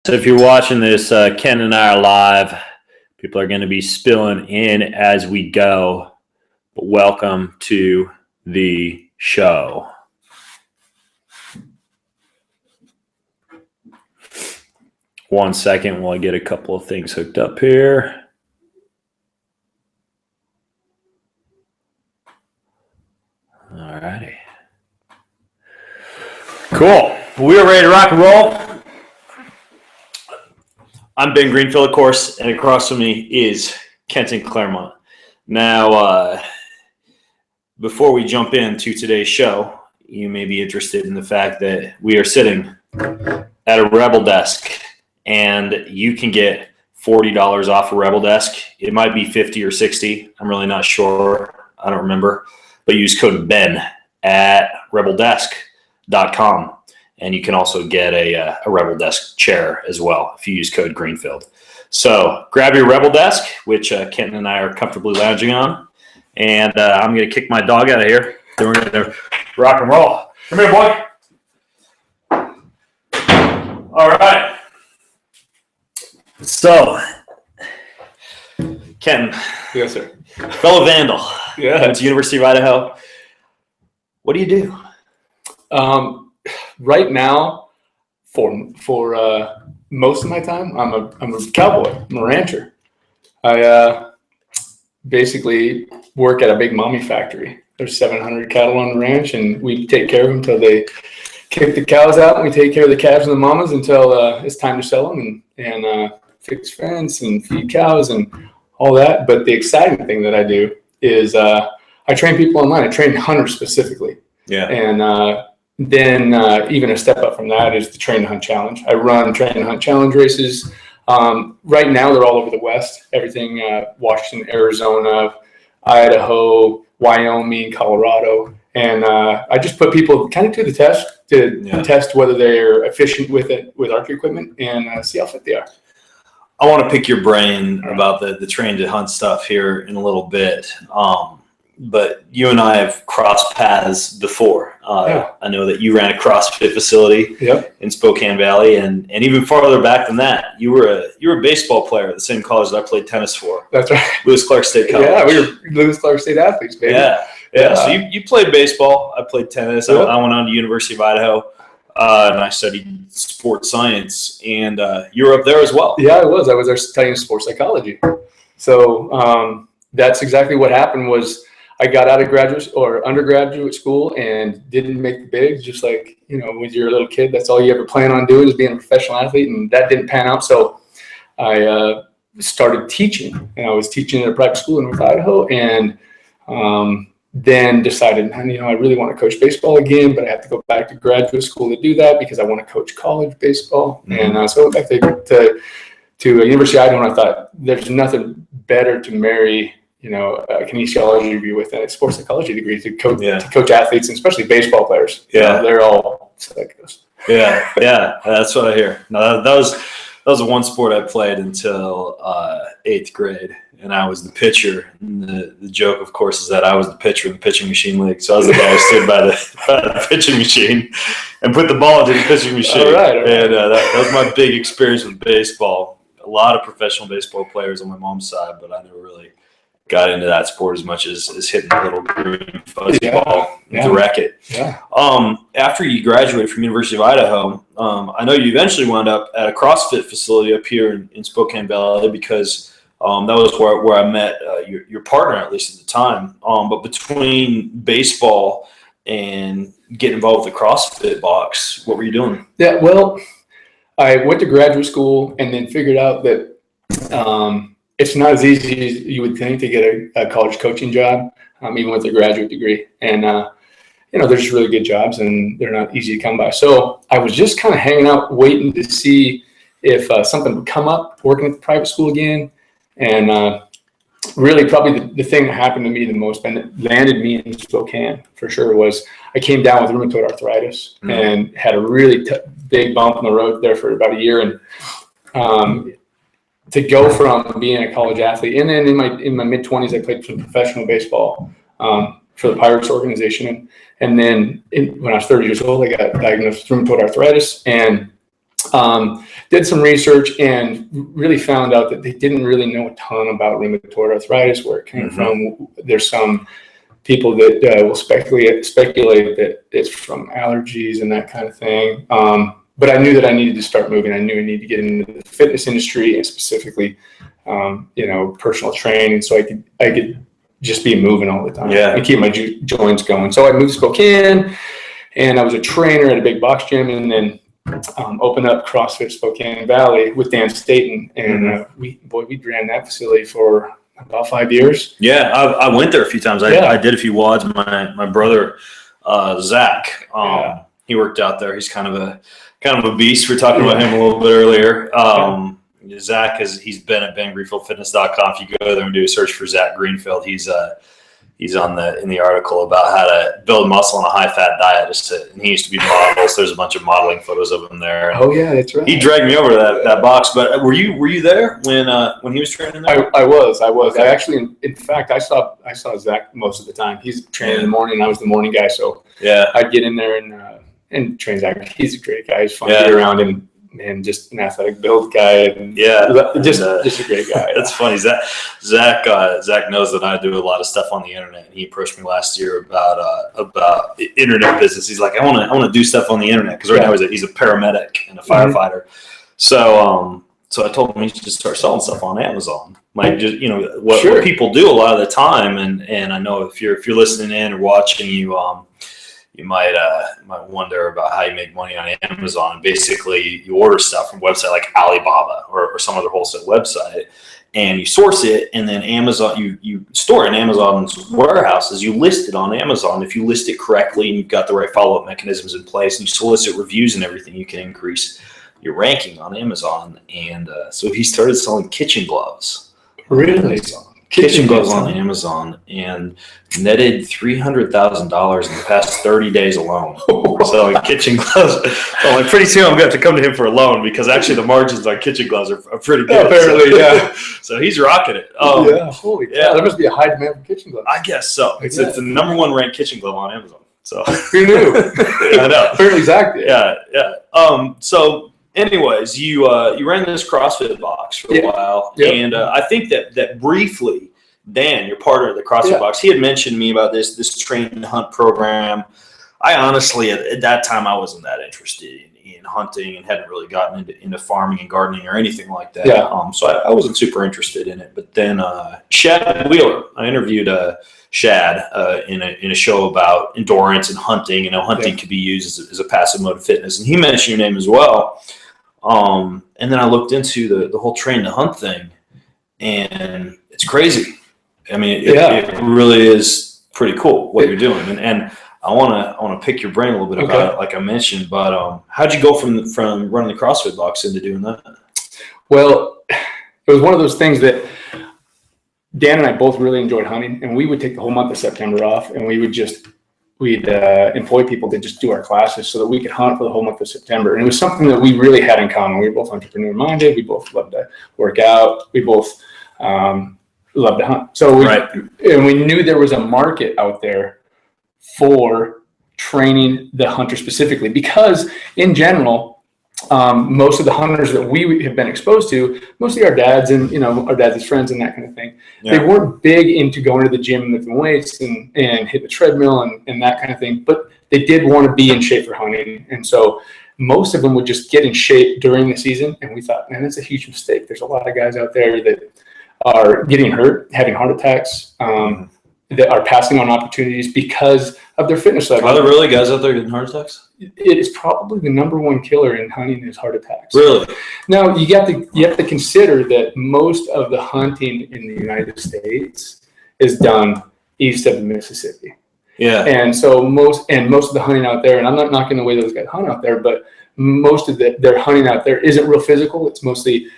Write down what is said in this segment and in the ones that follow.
So if you're watching this, Ken and I are live. People are going to be spilling in as we go. But welcome to the show. One second while I get a couple of things hooked up here. All righty. Cool. We are ready to rock and roll. I'm Ben Greenfield, of course, and across from me is Kenton Claremont. Now, before we jump into today's show, you may be interested in the fact that we are sitting at a Rebel desk, and you can get $40 off a Rebel desk. It might be 50 or 60. I'm really not sure. I don't remember. But use code BEN at rebeldesk.com. And you can also get a Rebel Desk chair as well if you use code Greenfield. So grab your Rebel Desk, which Kenton and I are comfortably lounging on. And I'm going to kick my dog out of here. Then we're going to rock and roll. Come here, boy. All right. So, Kenton. Yes, sir. Fellow Vandal. Yeah. Went to University of Idaho. What do you do? Right now, for most of my time, I'm a cowboy. I'm a rancher. I basically work at a big mommy factory. There's 700 cattle on the ranch, and we take care of them until they kick the cows out, and we take care of the calves and the mamas until it's time to sell them and fix fence and feed cows and all that. But the exciting thing that I do is I train people online. I train hunters specifically. Yeah. And then even a step up from that is the Train to Hunt Challenge. I run Train to Hunt Challenge races. Right now, they're all over the West. Everything Washington, Arizona, Idaho, Wyoming, Colorado. And I just put people kind of to the test to test whether they're efficient with it, with archery equipment, and see how fit they are. I want to pick your brain about the Train to Hunt stuff here in a little bit. But you and I have crossed paths before. I know that you ran a CrossFit facility in Spokane Valley, and even farther back than that, you were a baseball player at the same college that I played tennis for. That's right. Lewis Clark State College. Yeah, we were Lewis Clark State athletes, baby. Yeah. So you played baseball. I played tennis. I went on to University of Idaho, and I studied sports science. And you were up there as well. Yeah, I was. I was there studying sports psychology. So that's exactly what happened. Was I got out of undergraduate school and didn't make the bigs, just like, when you're a little kid, that's all you ever plan on doing is being a professional athlete, and that didn't pan out. So I started teaching, and I was teaching at a private school in North Idaho, and then decided, I really want to coach baseball again, but I have to go back to graduate school to do that because I want to coach college baseball. Mm-hmm. And so I went back to University of Idaho, and I thought there's nothing better to marry a kinesiology degree with a sports psychology degree to coach athletes, and especially baseball players. They're all psychos. Yeah, that's what I hear. No, that was the one sport I played until 8th grade, and I was the pitcher. And the joke, of course, is that I was the pitcher in the pitching machine league. So I was the guy who stood by the pitching machine and put the ball into the pitching machine. All right. And that was my big experience with baseball. A lot of professional baseball players on my mom's side, but I never really got into that sport as much as hitting the little green fuzzy ball with the racket. Yeah. After you graduated from University of Idaho, I know you eventually wound up at a CrossFit facility up here in Spokane Valley because that was where I met your partner, at least at the time. But between baseball and getting involved with the CrossFit box, what were you doing? Yeah, well, I went to graduate school and then figured out that it's not as easy as you would think to get a college coaching job, even with a graduate degree. And, there's just really good jobs, and they're not easy to come by. So I was just kind of hanging out, waiting to see if something would come up, working at the private school again. And really probably the thing that happened to me the most, and it landed me in Spokane for sure, was I came down with rheumatoid arthritis and had a really big bump in the road there for about a year. And to go from being a college athlete, and then in my mid-20s, I played some professional baseball for the Pirates organization, and then when I was 30 years old, I got diagnosed with rheumatoid arthritis, and Did some research and really found out that they didn't really know a ton about rheumatoid arthritis, where it came from. There's some people that will speculate that it's from allergies and that kind of thing. But I knew that I needed to start moving. I knew I needed to get into the fitness industry and specifically, personal training, so I could just be moving all the time and keep my joints going. So I moved to Spokane, and I was a trainer at a big box gym, and then opened up CrossFit Spokane Valley with Dan Staten, and we ran that facility for about 5 years. Yeah, I went there a few times. I did a few WODs. My brother Zach, he worked out there. He's kind of a beast. We were talking about him a little bit earlier. Zach he's been at BenGreenfieldFitness.com. If you go there and do a search for Zach Greenfield, he's in the article about how to build muscle on a high-fat diet. And he used to be models. There's a bunch of modeling photos of him there. Oh yeah, that's right. He dragged me over to that box. But were you there when he was training there? I was. Okay. I actually, in fact, I saw Zach most of the time. He's training in the morning. I was the morning guy, so I'd get in there and train Zach. He's a great guy. He's fun to be around, and just an athletic build guy, and just a great guy. That's funny. Zach knows that I do a lot of stuff on the internet, and he approached me last year about internet business. He's like, I want to do stuff on the internet, because right now he's a paramedic and a firefighter. So I told him he should just start selling stuff on Amazon, like just what people do a lot of the time. And I know if you're listening in or watching, you might wonder about how you make money on Amazon. Basically, you order stuff from a website like Alibaba or some other wholesale website, and you source it, and then Amazon, you store it in Amazon's warehouses. You list it on Amazon. If you list it correctly and you've got the right follow-up mechanisms in place, and you solicit reviews and everything, you can increase your ranking on Amazon. And so he started selling kitchen gloves. Really? Kitchen gloves on Amazon, and netted $300,000 in the past 30 days alone. So kitchen gloves. So like pretty soon I'm going to have to come to him for a loan, because actually the margins on kitchen gloves are pretty good. Apparently, So he's rocking it. Holy cow. There must be a high demand for kitchen gloves. I guess so. It's the number one ranked kitchen glove on Amazon. So who knew? I know. Apparently Zach did. Yeah. So anyways, you ran this CrossFit box for a while, and I think that briefly, Dan, your partner at the CrossFit box, he had mentioned to me about this train and hunt program. I honestly, at that time, I wasn't that interested in hunting and hadn't really gotten into farming and gardening or anything like that. So I wasn't super interested in it. But then Shad Wheeler, I interviewed Shad in a show about endurance and hunting. Hunting could be used as a passive mode of fitness, and he mentioned your name as well. And then I looked into the whole train to hunt thing, and it's crazy. I mean, it really is pretty cool what you're doing, and I want to pick your brain a little bit about it, like I mentioned. But how'd you go from running the CrossFit box into doing that? Well, it was one of those things that Dan and I both really enjoyed hunting, and we would take the whole month of September off, and we'd employ people to just do our classes so that we could hunt for the whole month of September. And it was something that we really had in common. We were both entrepreneur minded. We both loved to work out. We both loved to hunt. So we knew there was a market out there for training the hunter specifically, because in general, most of the hunters that we have been exposed to, mostly our dads and our dads' friends and that kind of thing, they weren't big into going to the gym and lifting weights and hit the treadmill and that kind of thing, but they did want to be in shape for hunting. And so most of them would just get in shape during the season, and we thought, man, that's a huge mistake. There's a lot of guys out there that are getting hurt, having heart attacks, that are passing on opportunities because of their fitness level. Are there really guys out there getting heart attacks? It is probably the number one killer in hunting is heart attacks. Really? Now you have to consider that most of the hunting in the United States is done east of the Mississippi. Yeah. And so most of the hunting out there, and I'm not knocking the way those guys hunt out there, but most of their hunting out there isn't real physical. It's mostly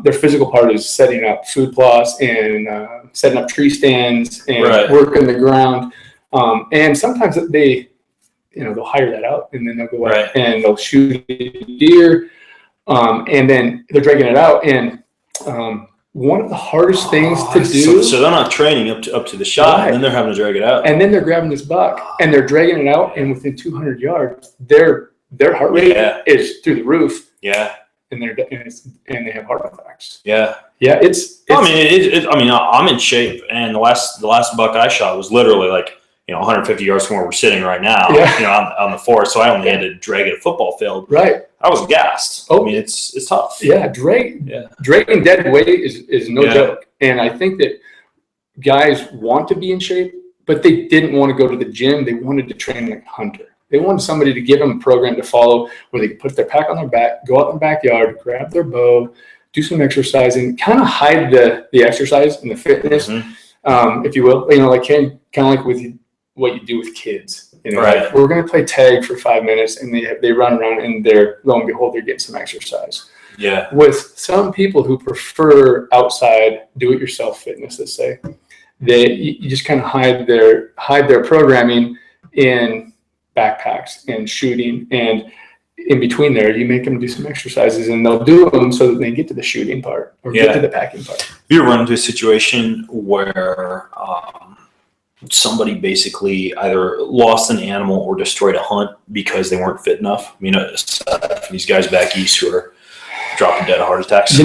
their physical part is setting up food plots and setting up tree stands and working the ground. And sometimes they'll hire that out, and then they'll go out and they'll shoot a deer, and then they're dragging it out. And one of the hardest things to do. So they're not training up to the shot, and then they're having to drag it out. And then they're grabbing this buck and they're dragging it out, and within 200 yards, their heart rate is through the roof. Yeah. and they have heart attacks. Yeah. Yeah, it's I mean, I'm in shape, and the last buck I shot was literally like 150 yards from where we're sitting right now. Yeah. On the forest, so I only had to drag it a football field. Right. I was gassed. Oh. I mean, it's tough. Yeah, dragging dead weight is no joke, and I think that guys want to be in shape, but they didn't want to go to the gym. They wanted to train like a hunter. They wanted somebody to give them a program to follow where they could put their pack on their back, go out in the backyard, grab their bow, do some exercising, kind of hide the exercise and the fitness, if you will. Like kind of like with what you do with kids. Right. Like, we're going to play tag for 5 minutes, and they run around, and lo and behold, they're getting some exercise. Yeah. With some people who prefer outside do-it-yourself fitness, let's say, you just kind of hide their programming in backpacks and shooting, and in between there, you make them do some exercises, and they'll do them so that they get to the shooting part or get to the packing part. Have you ever run into a situation where somebody basically either lost an animal or destroyed a hunt because they weren't fit enough? I mean, these guys back east who are dropping dead of heart attacks.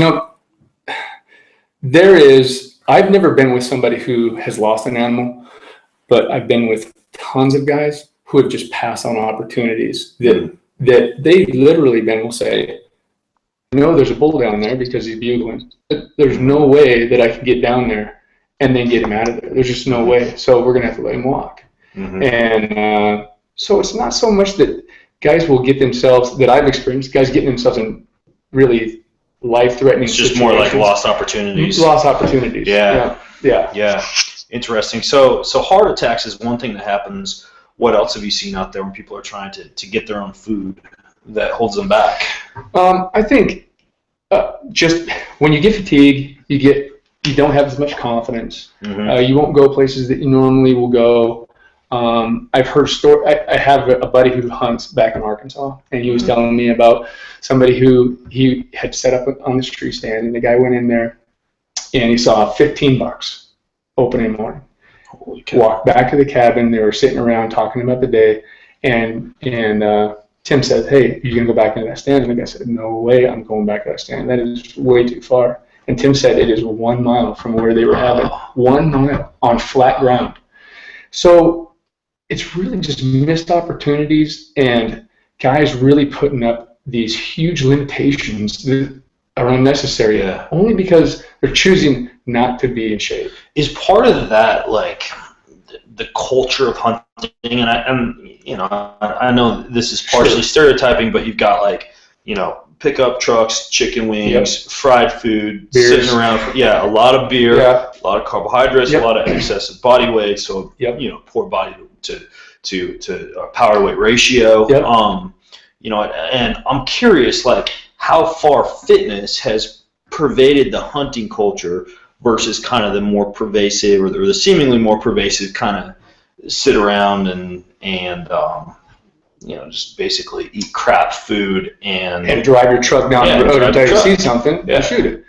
I've never been with somebody who has lost an animal, but I've been with tons of guys who have just passed on opportunities that they literally will say, there's a bull down there because he's bugling. There's no way that I can get down there and then get him out of there. There's just no way. So we're going to have to let him walk. And so it's not so much that guys will get themselves, that I've experienced, guys getting themselves in really life-threatening It's just situations. more like lost opportunities. Lost opportunities. Yeah. Yeah. Interesting. So heart attacks is one thing that happens. What else have you seen out there when people are trying to get their own food that holds them back? I think just when you get fatigue, you don't have as much confidence. You won't go places that you normally will go. I've heard I have a buddy who hunts back in Arkansas, and he was telling me about somebody who he had set up on this tree stand, and the guy went in there and he saw 15 bucks opening morning. Walked back to the cabin. They were sitting around talking about the day, and Tim said, "Hey, you gonna go back into that stand?" And the guy said, "No way, I'm going back to that stand. That is way too far." And Tim said it is 1 mile from where they were having. 1 mile on flat ground. So it's really just missed opportunities, and guys really putting up these huge limitations that are unnecessary, only because they're choosing not to be in shape. Is part of that like the culture of hunting? And I know this is partially stereotyping, but you've got pickup trucks, chicken wings, fried food, beers, sitting around. A lot of beer, a lot of carbohydrates, a lot of excessive body weight. So poor body to power to weight ratio. And I'm curious, how far fitness has pervaded the hunting culture versus kind of the more pervasive or the seemingly more pervasive kind of sit around and just basically eat crap food and drive your truck down the road until you see something and shoot it.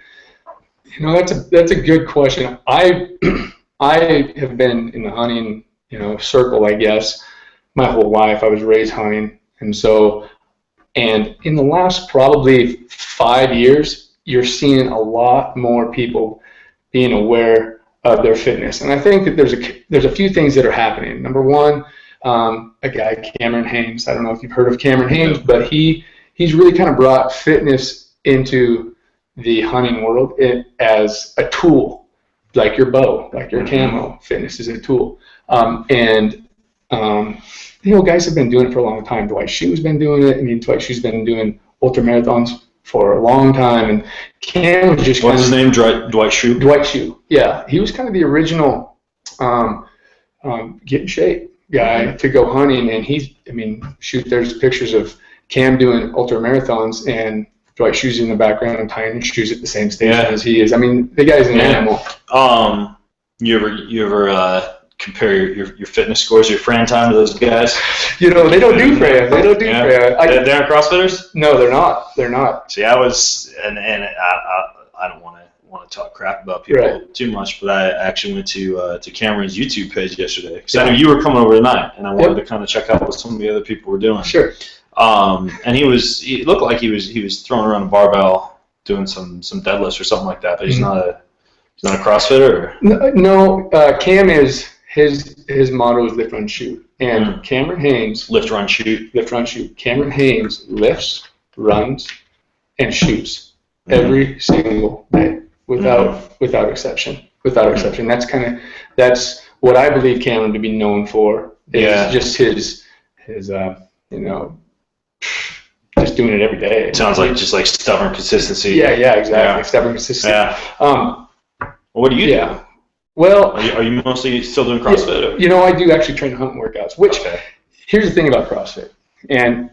That's a good question. I have been in the hunting circle, I guess, my whole life. I was raised hunting, and in the last probably 5 years, you're seeing a lot more people being aware of their fitness. And I think that there's a few things that are happening. Number one, a guy, Cameron Haynes. I don't know if you've heard of Cameron Haynes, but he's really kind of brought fitness into the hunting world as a tool, like your bow, like your camo. Fitness is a tool. Guys have been doing it for a long time. Dwight Schue's been doing it. Dwight Schue's been doing ultra marathons for a long time, and Cam was just what's his name? Dwight Schue? Dwight Schue. Yeah, he was kind of the original get in shape guy to go hunting, and there's pictures of Cam doing ultra marathons, and Dwight Schue's in the background and tying his shoes at the same station as he is. The guy's an animal. You ever compare your fitness scores, your Fran time to those guys? They don't do Fran. They don't do Fran. They're Crossfitters? No, they're not. They're not. See, I was, and I don't want to talk crap about people too much, but I actually went to Cameron's YouTube page yesterday because I knew you were coming over tonight, and I wanted to kind of check out what some of the other people were doing. Sure. And he looked like he was throwing around a barbell, doing some deadlifts or something like that. But he's not a CrossFitter. Or? No, Cam is his motto is lift, run, shoot. And Cameron Haynes lift, run, shoot. Lift, run, shoot. Cameron Haynes lifts, runs, and shoots every single day without exception. Without exception. That's what I believe Cameron to be known for. Is just his just doing it every day. Sounds like just like stubborn consistency. Yeah, exactly. Yeah. Stubborn consistency. Yeah. What do you do? Well, are you mostly still doing CrossFit? I do actually train hunt workouts. Which here's the thing about CrossFit, and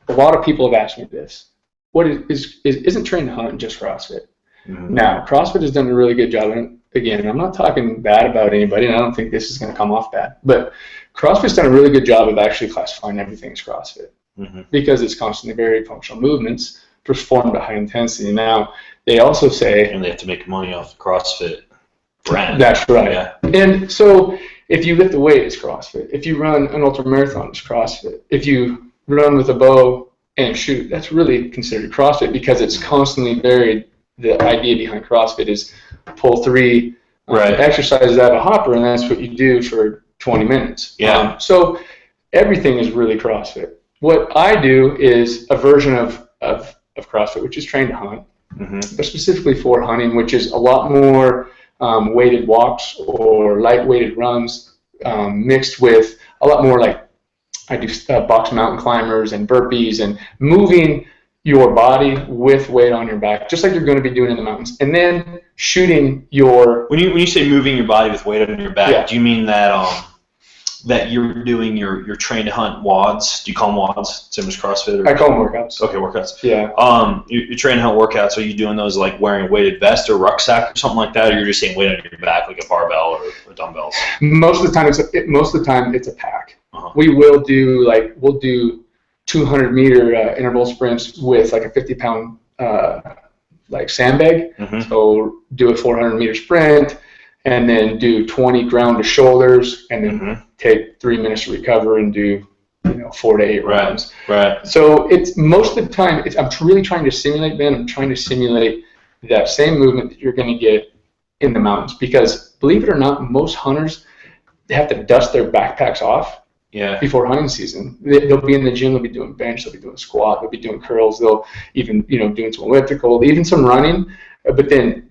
a lot of people have asked me this: what isn't train hunt just CrossFit? Now, CrossFit has done a really good job, and again, I'm not talking bad about anybody, and I don't think this is going to come off bad, but CrossFit's done a really good job of actually classifying everything as CrossFit because it's constantly varied functional movements performed at high intensity. Now, they also say, and they have to make money off the CrossFit brand. That's right. Yeah. And so, if you lift a weight, it's CrossFit. If you run an ultra marathon, it's CrossFit. If you run with a bow and shoot, that's really considered CrossFit because it's constantly varied. The idea behind CrossFit is pull 3 exercises out of a hopper, and that's what you do for 20 minutes. Yeah. So everything is really CrossFit. What I do is a version of CrossFit, which is train to hunt, but specifically for hunting, which is a lot more weighted walks or light weighted runs mixed with a lot more like I do box mountain climbers and burpees and moving your body with weight on your back, just like you're going to be doing in the mountains, and then shooting your. When you say moving your body with weight on your back, do you mean that that you're doing your train to hunt WODs? Do you call them WODs? Same as CrossFit? I call them workouts. Okay, workouts. Yeah. Your train to hunt workouts. Are you doing those like wearing a weighted vest or rucksack or something like that, or you're just saying weight on your back like a barbell or dumbbells? Most of the time it's a pack. We'll do 200-meter interval sprints with like a 50-pound like sandbag. So do a 400-meter sprint, and then do 20 ground to shoulders, and then take 3 minutes to recover and do 4 to 8 rounds. Right. So it's most of the time I'm really trying to simulate, Ben. I'm trying to simulate that same movement that you're going to get in the mountains, because believe it or not, most hunters, they have to dust their backpacks off. Before hunting season, they'll be in the gym. They'll be doing bench. They'll be doing squat. They'll be doing curls. They'll even doing some elliptical, even some running. But then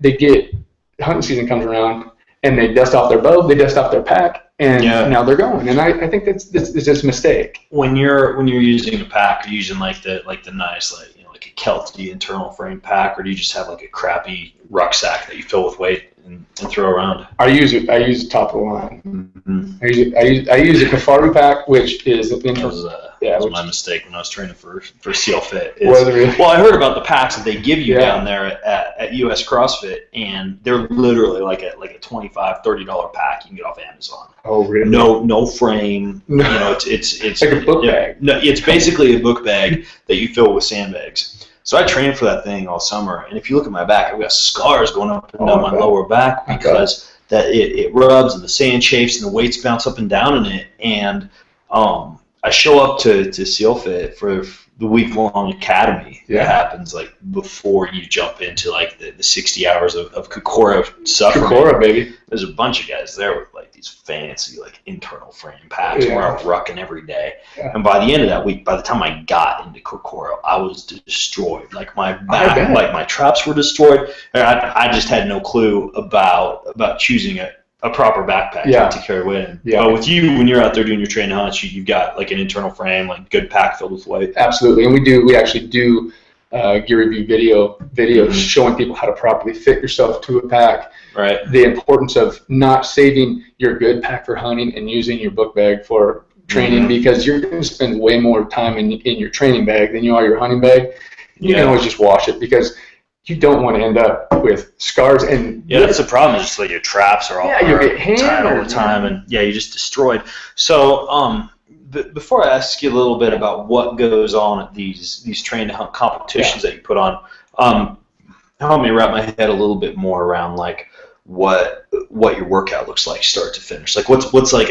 hunting season comes around, and they dust off their bow. They dust off their pack, and now they're going. And I think that's just a mistake. When you're using a pack, are you using like the nice like a Kelty internal frame pack, or do you just have like a crappy rucksack that you fill with weight and throw around? I use top of the line. I use a Kafaru pack, which is an internal. That was my mistake when I was training for SEAL Fit. Really? Well, I heard about the packs that they give you down there at US CrossFit, and they're literally like a $25, $30 pack you can get off Amazon. Oh, really? No frame. It's like a book bag. No, it's basically a book bag that you fill with sandbags. So I trained for that thing all summer, and if you look at my back, I've got scars going up and down my lower back because it rubs and the sand chafes and the weights bounce up and down in it. And I show up to SEAL Fit for the week-long academy that happens like before you jump into like the 60 hours of Kokora suffering. Kokora, baby. There's a bunch of guys there with like these fancy like internal frame packs. We're out rucking every day. And by the end of that week, by the time I got into Kokora, I was destroyed. Like my back, like my traps were destroyed. I just had no clue about choosing a proper backpack to carry weight in. But with you, when you're out there doing your train hunts, you've got like an internal frame, like good pack filled with weight. Absolutely, and we actually do gear review videos showing people how to properly fit yourself to a pack. Right. The importance of not saving your good pack for hunting and using your book bag for training, because you're going to spend way more time in your training bag than you are your hunting bag. You can always just wash it, because you don't want to end up with scars. And that's the problem. Is just like your traps are all you get tired all the time, and you're just destroyed. So before I ask you a little bit about what goes on at these train to hunt competitions that you put on, help me wrap my head a little bit more around like what your workout looks like start to finish. Like what's like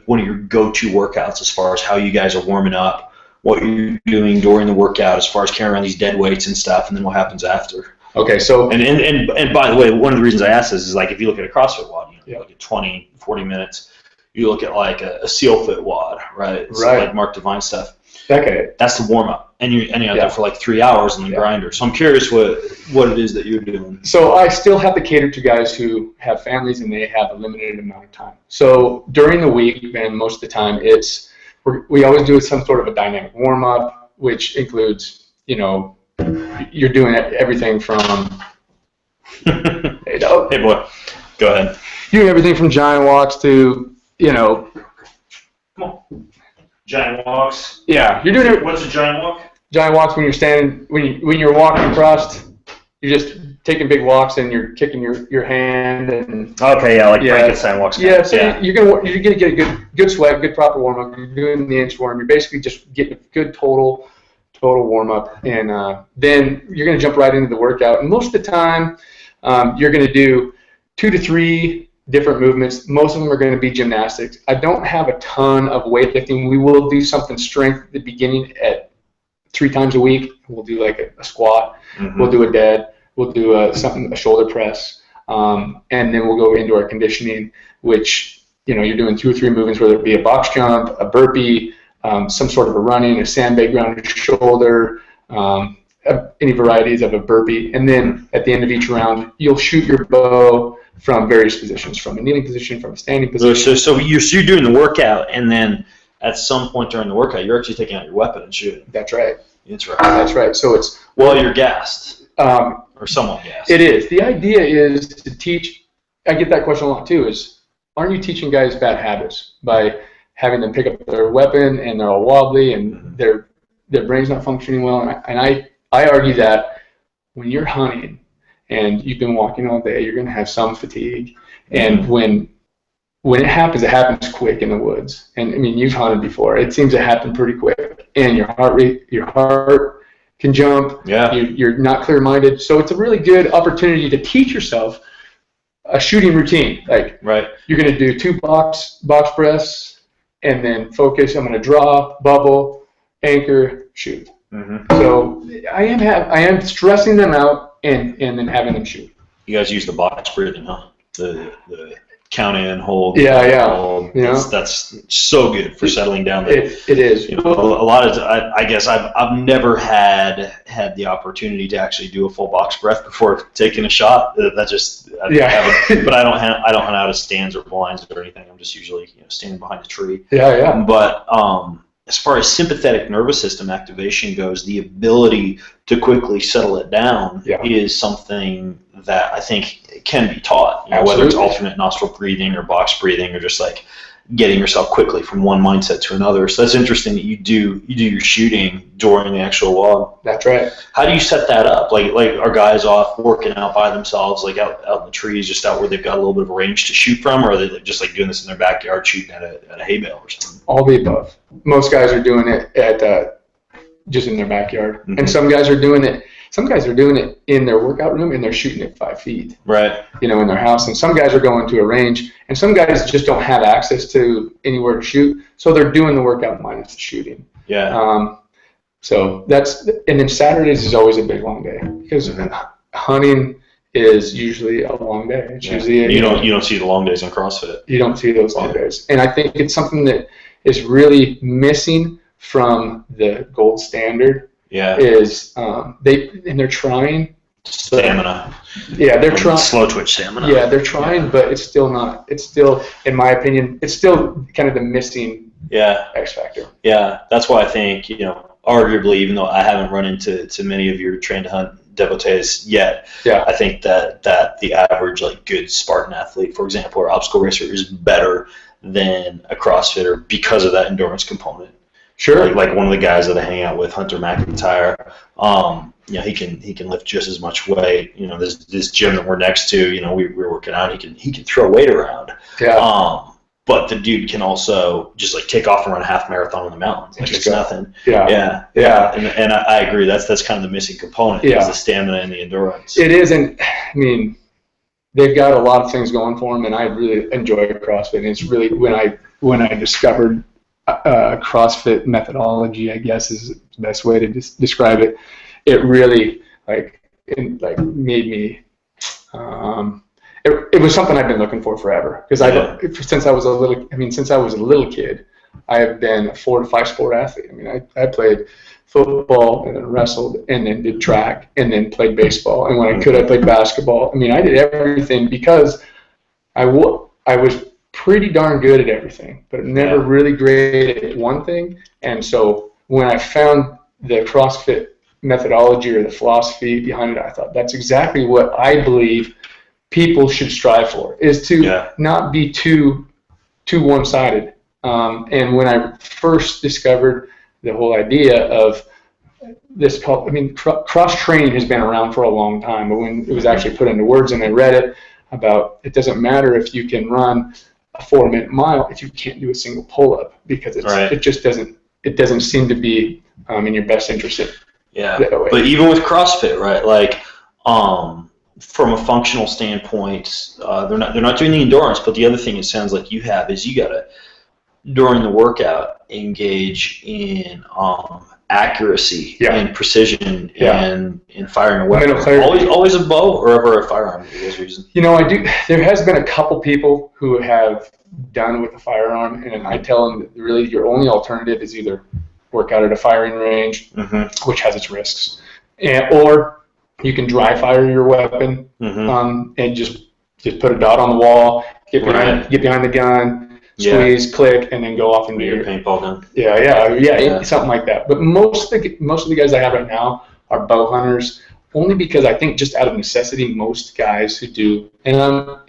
one of your go-to workouts as far as how you guys are warming up what you're doing during the workout as far as carrying around these dead weights and stuff, and then what happens after. Okay, so and by the way, one of the reasons I asked this is like if you look at a CrossFit WOD, you look at 20, 40 minutes. You look at like a SEAL Fit WOD, right? So like Mark Divine stuff. Okay, that's the warm up, and you're out there for like 3 hours in the grinder. So I'm curious what it is that you're doing. So I still have to cater to guys who have families and they have a limited amount of time. So during the week, and most of the time, we always do some sort of a dynamic warm up, which includes, you're doing everything from hey boy, go ahead. Doing everything from giant walks to come on. Giant walks. Yeah, you're doing it. What's a giant walk? Giant walks when you're standing, when you're walking across, you're just taking big walks and you're kicking your hand and. Okay, yeah, like Frankenstein walks. Yeah, so you're gonna get a good sweat, good proper warm up. You're doing the inchworm. You're basically just getting a good total warm up, and then you're gonna jump right into the workout. And most of the time, you're gonna do 2 to 3 different movements. Most of them are going to be gymnastics. I don't have a ton of weightlifting. We will do something strength at the beginning at 3 times a week. We'll do like a squat. Mm-hmm. We'll do a dead. We'll do a shoulder press. And then we'll go into our conditioning, which, you're doing 2 or 3 movements, whether it be a box jump, a burpee, some sort of a running, a sandbag grounded shoulder, any varieties of a burpee. And then at the end of each round, you'll shoot your bow from various positions, from a kneeling position, from a standing position. So you're doing the workout, and then at some point during the workout, you're actually taking out your weapon and shooting. That's right. That's right. That's right. So it's while you're gassed, or somewhat gassed. It is. The idea is to teach. I get that question a lot too. Aren't you teaching guys bad habits by having them pick up their weapon and they're all wobbly and their brain's not functioning well? And I argue that when you're hunting and you've been walking all day, you're going to have some fatigue. And when it happens quick in the woods. And I mean, you've hunted before. It seems to happen pretty quick. And your heart can jump. Yeah. You're not clear-minded. So it's a really good opportunity to teach yourself a shooting routine. Like, you're going to do 2 box breaths, and then focus. I'm going to drop, bubble, anchor, shoot. Mm-hmm. So I am stressing them out and then having them shoot. You guys use the box breathing, huh? The count in, hold. Hold. That's so good for settling down. It is. A lot of I guess I've never had the opportunity to actually do a full box breath before taking a shot. But I don't hunt out of stands or blinds or anything. I'm just usually standing behind a tree. Yeah. But as far as sympathetic nervous system activation goes, the ability to quickly settle it down is something that I think can be taught. Whether it's alternate nostril breathing or box breathing or just like getting yourself quickly from one mindset to another. So that's interesting that you do your shooting during the actual WOD. That's right. How do you set that up? Like are guys off working out by themselves, like out in the trees, just out where they've got a little bit of range to shoot from, or are they just like doing this in their backyard shooting at a hay bale or something? All the above. Most guys are doing it at just in their backyard, and some guys are doing it in their workout room, and they're shooting at 5 feet. Right. In their house, and some guys are going to a range, and some guys just don't have access to anywhere to shoot, so they're doing the workout minus the shooting. Yeah. So and then Saturdays is always a big long day because hunting is usually a long day. It's usually you don't see the long days in CrossFit. You don't see those long days, and I think it's something that is really missing from the gold standard. Yeah. Is they're trying stamina. Yeah, they're trying slow twitch stamina. Yeah, they're trying, but it's still not. It's still, in my opinion, it's still kind of the missing X factor. Yeah, that's why I think arguably, even though I haven't run into many of your trained to hunt devotees yet, I think that the average good Spartan athlete, for example, or obstacle racer is better than a CrossFitter because of that endurance component. Sure. Like one of the guys that I hang out with, Hunter McIntyre, he can lift just as much weight. This gym that we're next to, we're working out. He can throw weight around. Yeah. But the dude can also just take off and run a half marathon in the mountains. It's nothing. Yeah. And I agree. That's kind of the missing component. Is the stamina and the endurance. It is, and I mean, they've got a lot of things going for them, and I really enjoy CrossFit. And it's really when I discovered CrossFit methodology, I guess is the best way to describe it. It really made me. It was something I've been looking for forever, because since I was a little kid, I have been a 4 to 5 sport athlete. I mean, I played football and then wrestled and then did track and then played baseball. And when I could, I played basketball. I mean, I did everything because I was pretty darn good at everything, but never really great at one thing. And so when I found the CrossFit methodology or the philosophy behind it, I thought that's exactly what I believe people should strive for, is to not be too one-sided. And when I first discovered the whole idea of this, cross-training has been around for a long time, but when it was actually put into words and I read it about, it doesn't matter if you can run a 4-minute mile if you can't do a single pull-up, because it just doesn't seem to be in your best interest. But even with CrossFit, right? Like, from a functional standpoint, they're not doing the endurance. But the other thing it sounds like you have is you gotta, during the workout, engage in accuracy and precision and in firing a weapon. Always a bow or ever a firearm for those reasons. I do. There has been a couple people who have done with a firearm, and I tell them that really your only alternative is either work out at a firing range, which has its risks, or you can dry fire your weapon and just put a dot on the wall, get behind the gun, squeeze, click, and then go off and do your paintball gun. Yeah, something like that. But most of the guys I have right now are bow hunters, only because I think just out of necessity, most guys who do, and I'm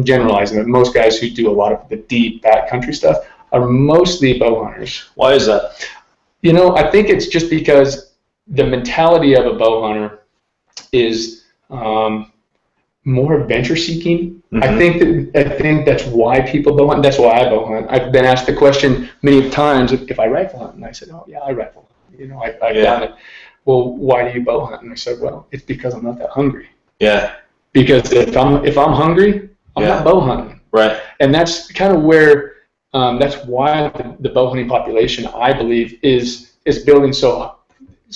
generalizing, but most guys who do a lot of the deep backcountry stuff are mostly bow hunters. Why is that? I think it's just because the mentality of a bow hunter is more adventure seeking. I think that's why people bow hunt. That's why I bow hunt. I've been asked the question many times if I rifle hunt, and I said, "Oh yeah, I rifle hunt." I've done it. Well, why do you bow hunt? And I said, "Well, it's because I'm not that hungry." Yeah. Because if I'm hungry, I'm not bow hunting. Right. And that's kind of where that's why the bow hunting population, I believe, is building so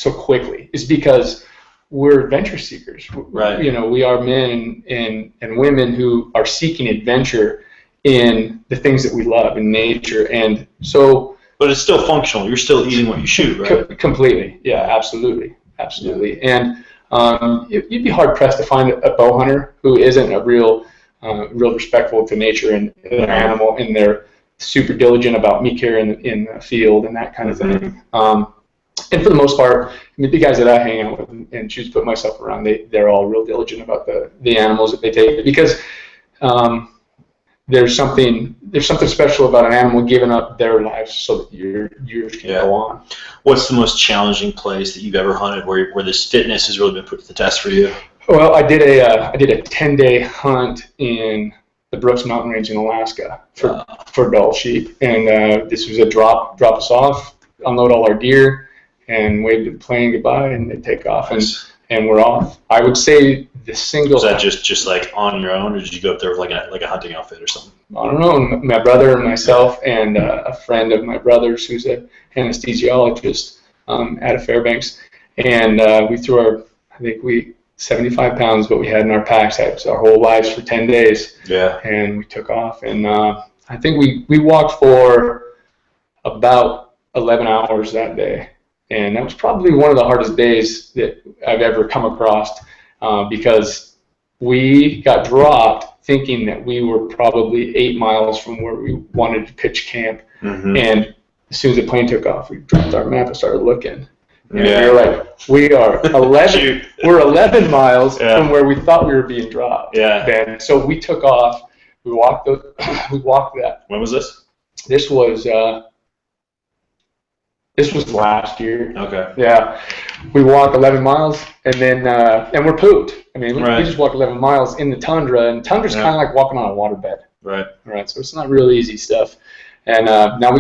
quickly. Is because we're adventure seekers. Right. We are men and women who are seeking adventure in the things that we love in nature, and so. But it's still functional. You're still eating what you shoot, right? Completely. Yeah. Absolutely. And you'd be hard pressed to find a bow hunter who isn't a real respectful to nature and an animal, and they're super diligent about meat care in the field and that kind of thing. And for the most part, the guys that I hang out with and choose to put myself around, they're all real diligent about the animals that they take, because there's something special about an animal giving up their lives so that yours can go on. What's the most challenging place that you've ever hunted where this fitness has really been put to the test for you? Well, I did a 10-day hunt in the Brooks Mountain Range in Alaska for Dall sheep, and this was a drop us off, unload all our gear, and wave to the plane goodbye, and they take off, and we're off. I would say the single. Was that just like on your own, or did you go up there with like a hunting outfit or something? I don't know. My brother and myself and a friend of my brother's who's an anesthesiologist out of Fairbanks, and we threw 75 pounds what we had in our packs. That was our whole lives for 10 days. Yeah. And we took off, and I think we walked for about 11 hours that day. And that was probably one of the hardest days that I've ever come across, because we got dropped thinking that we were probably 8 miles from where we wanted to pitch camp. And as soon as the plane took off, we dropped our map and started looking. And we were like, we are 11. We're 11 miles from where we thought we were being dropped. Yeah. Then, so we took off. We walked that. When was this? This was last year. Okay. Yeah. We walked 11 miles, and then and we're pooped. I mean, we just walked 11 miles in the tundra, and tundra's kind of like walking on a waterbed. Right. Right. So it's not real easy stuff. And now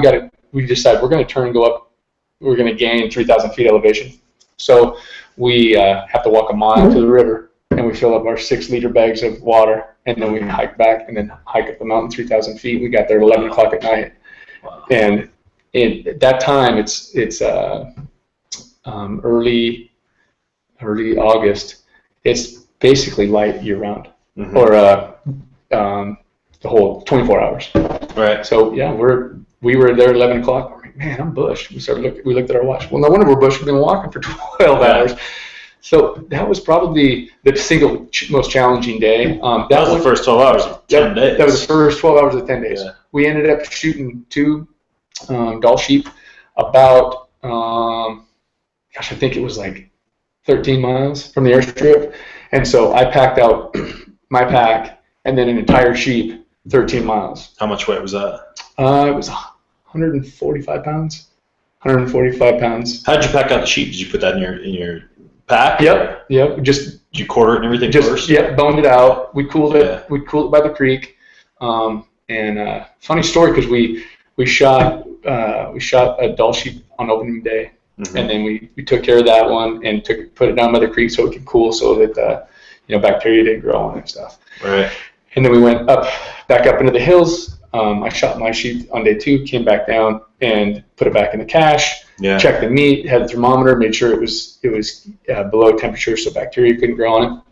we decided we're going to turn and go up. We're going to gain 3,000 feet elevation. So we have to walk a mile to the river, and we fill up our 6-liter bags of water, and then we hike back and then hike up the mountain 3,000 feet. We got there at 11 o'clock at night. Wow. And at that time, it's early August. It's basically light year round, or the whole 24 hours. Right. So yeah, we were there at 11 o'clock. We're like, man, I'm bushed. We looked at our watch. Well, no wonder we're bushed. We've been walking for 12 hours. So that was probably the single most challenging day. That was the first 12 hours of 10 days. That was the first 12 hours of 10 days. Yeah. We ended up shooting 2 doll sheep about, I think it was like 13 miles from the airstrip. And so I packed out my pack and then an entire sheep 13 miles. How much weight was that? It was 145 pounds. 145 pounds. How did you pack out the sheep? Did you put that in your pack? Yep. Did you quarter it and everything first? Yeah, boned it out. We cooled it. Yeah. We cooled it by the creek. And funny story, because we shot a doll sheep on opening day, and then we took care of that one and put it down by the creek so it could cool, so that bacteria didn't grow on it and stuff. Right. And then we went back up into the hills. I shot my sheep on day 2, came back down and put it back in the cache. Yeah. Checked the meat, had the thermometer, made sure it was below temperature so bacteria couldn't grow on it. And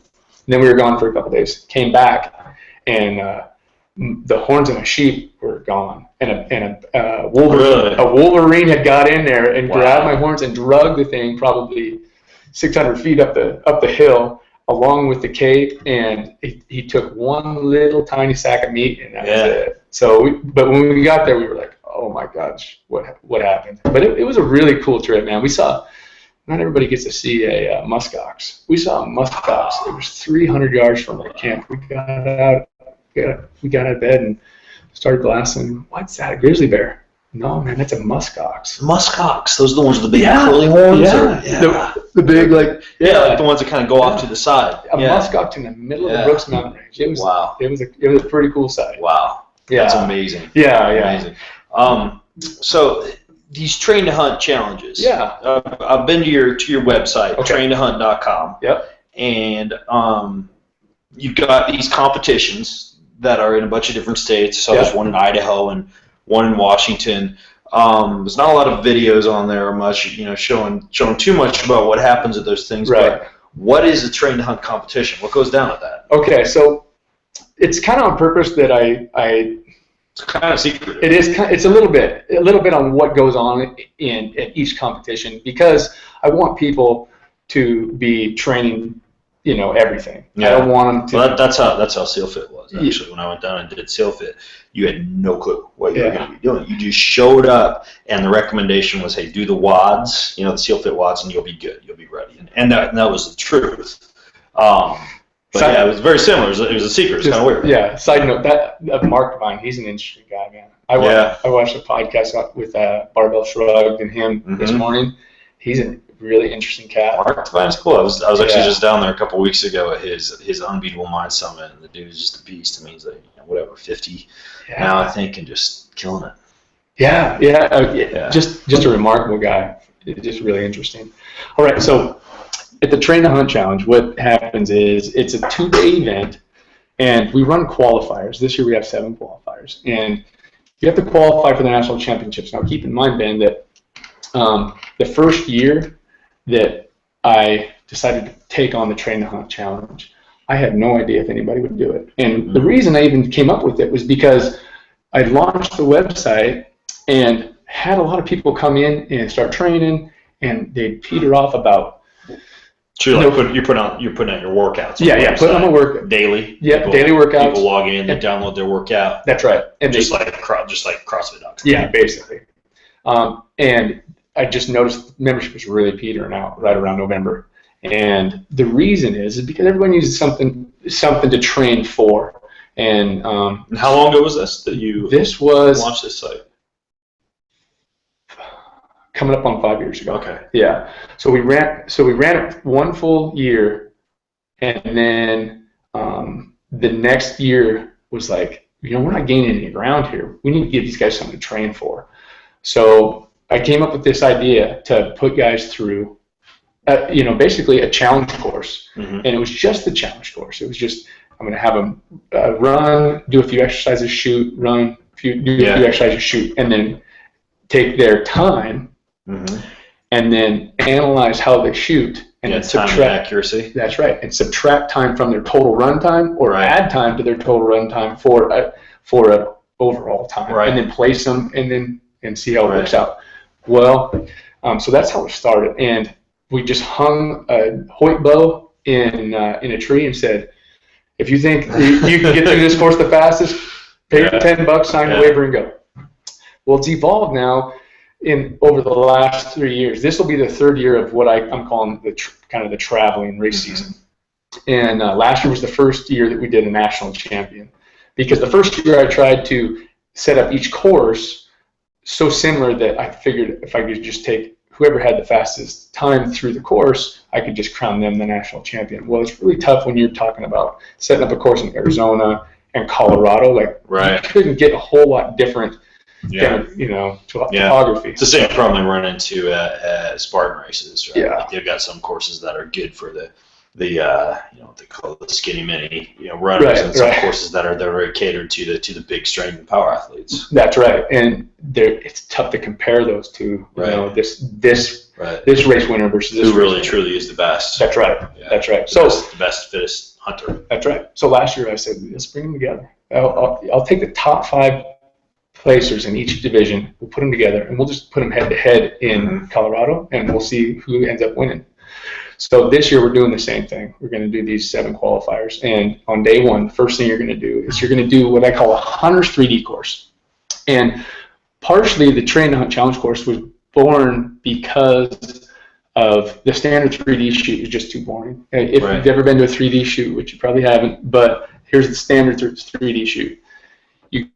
then we were gone for a couple of days. Came back, and the horns of my sheep were gone. And a wolverine had got in there and grabbed my horns and dragged the thing probably 600 feet up the hill, along with the cape, and he took one little tiny sack of meat, and that was it. So, but when we got there, we were like, oh my gosh, what happened? But it was a really cool trip, man. We saw, not everybody gets to see a muskox. We saw a muskox. It was 300 yards from our camp. We got out of bed and started glassing. What's that? A grizzly bear? No, man, that's a muskox. Muskox. Those are the ones with the big curly horns? Yeah. The big, like the ones that kind of go off to the side. A muskox in the middle of the Brooks Mountain Range. It was It was a pretty cool sight. Wow. Yeah. That's amazing. Yeah. Amazing. So these train to hunt challenges. Yeah. I've been to your website, traintohunt.com. Yep. And you've got these competitions that are in a bunch of different states. So there's one in Idaho and one in Washington. There's not a lot of videos on there or much, showing too much about what happens at those things. Right. But what is a train to hunt competition? What goes down at that? Okay, so it's kind of on purpose that it's kind of secret. It is. It's a little bit on what goes on in each competition, because I want people to be training, everything. Yeah. I don't want them to. Well, that's how Seal Fit was actually. When I went down and did Seal Fit, you had no clue what you were going to be doing. You just showed up, and the recommendation was, "Hey, do the WODs, the Seal Fit WODs, and you'll be good. You'll be ready." And that was the truth. But it was very similar. It was a secret. It's kind of weird. Yeah. Side note, that Mark Devine, he's an interesting guy, man. I watched a podcast with Barbell Shrugged and him this morning. He's a really interesting cat. Mark Devine's cool. I was actually just down there a couple weeks ago at his Unbeatable Mind Summit, and the dude is just a beast. I mean, he's like 50 now, I think, and just killing it. Yeah. Just a remarkable guy. It's just really interesting. All right, so at the Train to Hunt Challenge, what happens is it's a 2-day event, and we run qualifiers. This year we have 7 qualifiers, and you have to qualify for the national championships. Now, keep in mind, Ben, that the first year that I decided to take on the Train to Hunt Challenge, I had no idea if anybody would do it. And the reason I even came up with it was because I launched the website and had a lot of people come in and start training, and they'd peter off about. So you're putting out your workouts. Putting on my work daily. Yeah, daily workouts. People log in, they download their workout. That's right, and just like CrossFit.com. Yeah, basically. And I just noticed membership was really petering out right around November, and the reason is because everyone needs something to train for. And how long ago was this that you? This was launched this site. Coming up on 5 years ago. Okay. Yeah. So we ran it 1 full year, and then the next year was like, we're not gaining any ground here. We need to give these guys something to train for. So I came up with this idea to put guys through, basically a challenge course, and it was just the challenge course. It was just, I'm going to have them run, do a few exercises, shoot, run, do a few exercises, shoot, and then take their time and then analyze how they shoot and then subtract accuracy. That's right, and subtract time from their total run time or add time to their total run time for a overall time, and then place them and see how it works out. Well, so that's how it started, and we just hung a Hoyt bow in a tree and said, if you think you can get through this course the fastest, pay your $10, sign the waiver, and go. Well, it's evolved now over the last 3 years. This will be the third year of what I'm calling kind of the traveling race season. And last year was the first year that we did a national champion, because the first year I tried to set up each course so similar that I figured if I could just take whoever had the fastest time through the course, I could just crown them the national champion. Well, it's really tough when you're talking about setting up a course in Arizona and Colorado. Like, you couldn't get a whole lot different topography. It's the same problem they run into at Spartan races, right? Yeah. Like, they've got some courses that are good for the what they call the skinny mini runners, and some courses that are very catered to the big strength and power athletes. That's right, and it's tough to compare those two. You know, this race winner versus this who really winner. Truly is the best. That's right. Yeah. That's right. The best, fittest hunter. That's right. So last year I said, let's bring them together. I'll take the top 5 placers in each division. We'll put them together, and we'll just put them head to head in Colorado, and we'll see who ends up winning. So this year we're doing the same thing. We're going to do these 7 qualifiers, and on day 1, the first thing you're going to do is you're going to do what I call a hunter's 3D course. And partially the Train to Hunt Challenge course was born because of the standard 3D shoot is just too boring. If you've ever been to a 3D shoot, which you probably haven't, but here's the standard 3D shoot. You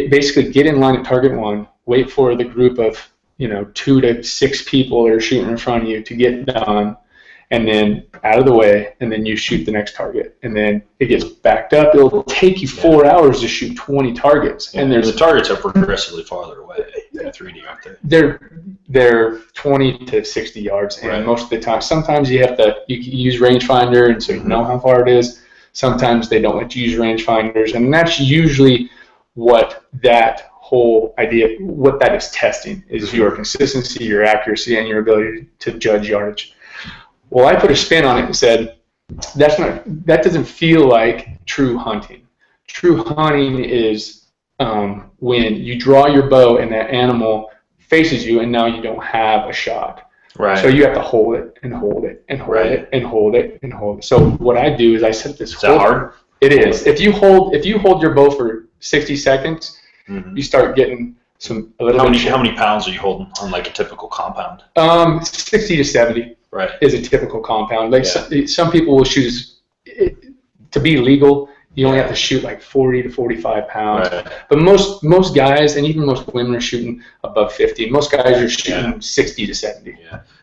basically get in line at target 1, wait for the group of 2 to 6 people that are shooting in front of you to get done, and then out of the way, and then you shoot the next target, and then it gets backed up. It'll take you 4 hours to shoot 20 targets, and the targets are progressively farther away in 3D, aren't they? They're 20 to 60 yards, and most of the time, sometimes you use rangefinder, and so you know how far it is. Sometimes they don't let you use rangefinders, and that's usually what that whole idea, what that is testing, is your consistency, your accuracy, and your ability to judge yardage. Well, I put a spin on it and said, that doesn't feel like true hunting. True hunting is when you draw your bow and that animal faces you, and now you don't have a shot. Right. So you have to hold it and hold it and hold it and hold it and hold it. So what I do is I set this. Is that hard? It is. If you hold your bow for 60 seconds, you start getting a little. How many pounds are you holding on like a typical compound? 60 to 70. Right. Is a typical compound. Like some people will shoot to be legal. You only have to shoot like 40 to 45 pounds. Right. But most guys, and even most women, are shooting above 50. Most guys are shooting 60 to 70.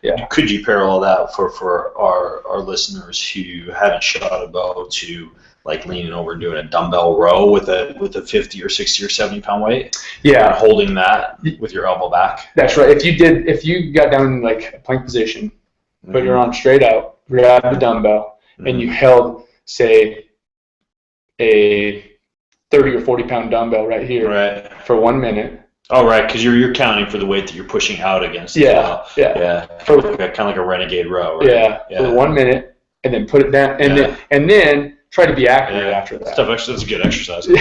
Yeah. Could you parallel that for our listeners who haven't shot a bow to like leaning over and doing a dumbbell row with a 50 or 60 or 70 pound weight? Yeah. And holding that with your elbow back. That's right. If you got down in like a plank position, put your arm straight out, grab the dumbbell, and you held, say, a 30 or 40 pound dumbbell right here for 1 minute. Oh, right, because you're counting for the weight that you're pushing out against. Yeah. For kind of like a renegade row. Right? Yeah. For 1 minute, and then put it down, and then try to be accurate after that. That's a good exercise. And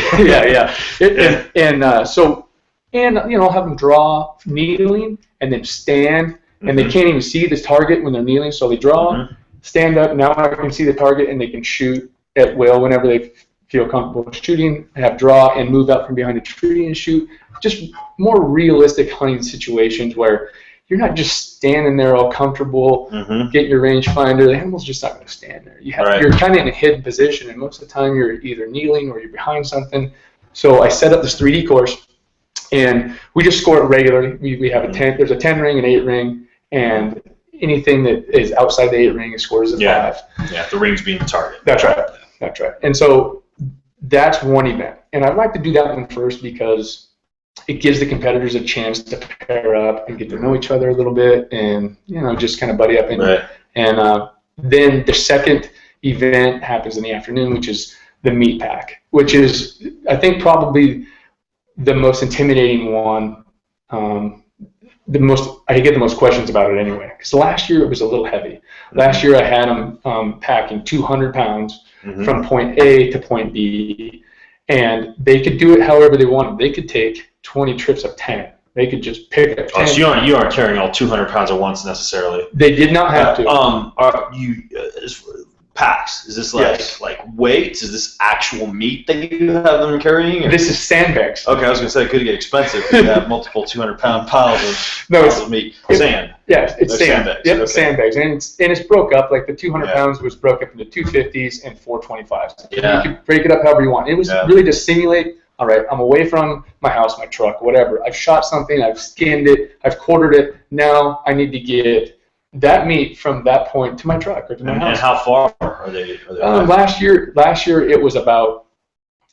have them draw kneeling and then stand. And they can't even see this target when they're kneeling, so they draw, stand up, now I can see the target, and they can shoot at will whenever they feel comfortable shooting, have draw, and move out from behind a tree and shoot. Just more realistic hunting situations where you're not just standing there all comfortable, getting your rangefinder. The animal's just not going to stand there. You're kind of in a hidden position, and most of the time you're either kneeling or you're behind something. So I set up this 3D course, and we just score it regularly. We have there's a 10 ring and 8 ring, and anything that is outside the 8 ring is scored as a 5. Yeah, the rings being the target. That's right. And so that's one event. And I'd like to do that one first because it gives the competitors a chance to pair up and get to know each other a little bit and, just kind of buddy up. And then the second event happens in the afternoon, which is the meat pack, which is, I think, probably the most intimidating one I get the most questions about it anyway. Because last year it was a little heavy. Last year I had them packing 200 pounds from point A to point B, and they could do it however they wanted. They could take 20 trips of 10. They could just pick up 10. Oh, so you aren't carrying all 200 pounds at once necessarily. They did not have to. Are you packs? Is this like weights? Is this actual meat that you have them carrying? Or? This is sandbags. Okay, I was gonna say it could get expensive if you have multiple 200-pound piles of meat. Sand. Yeah, it's sandbags. Yep, okay. Sandbags, and it's broke up. Like the 200 pounds was broke up into 250s and 425s. Yeah. You could break it up however you want. It was really to simulate. All right, I'm away from my house, my truck, whatever. I've shot something. I've skinned it. I've quartered it. Now I need to get that meat from that point to my truck or to my house. And how far are they last year it was about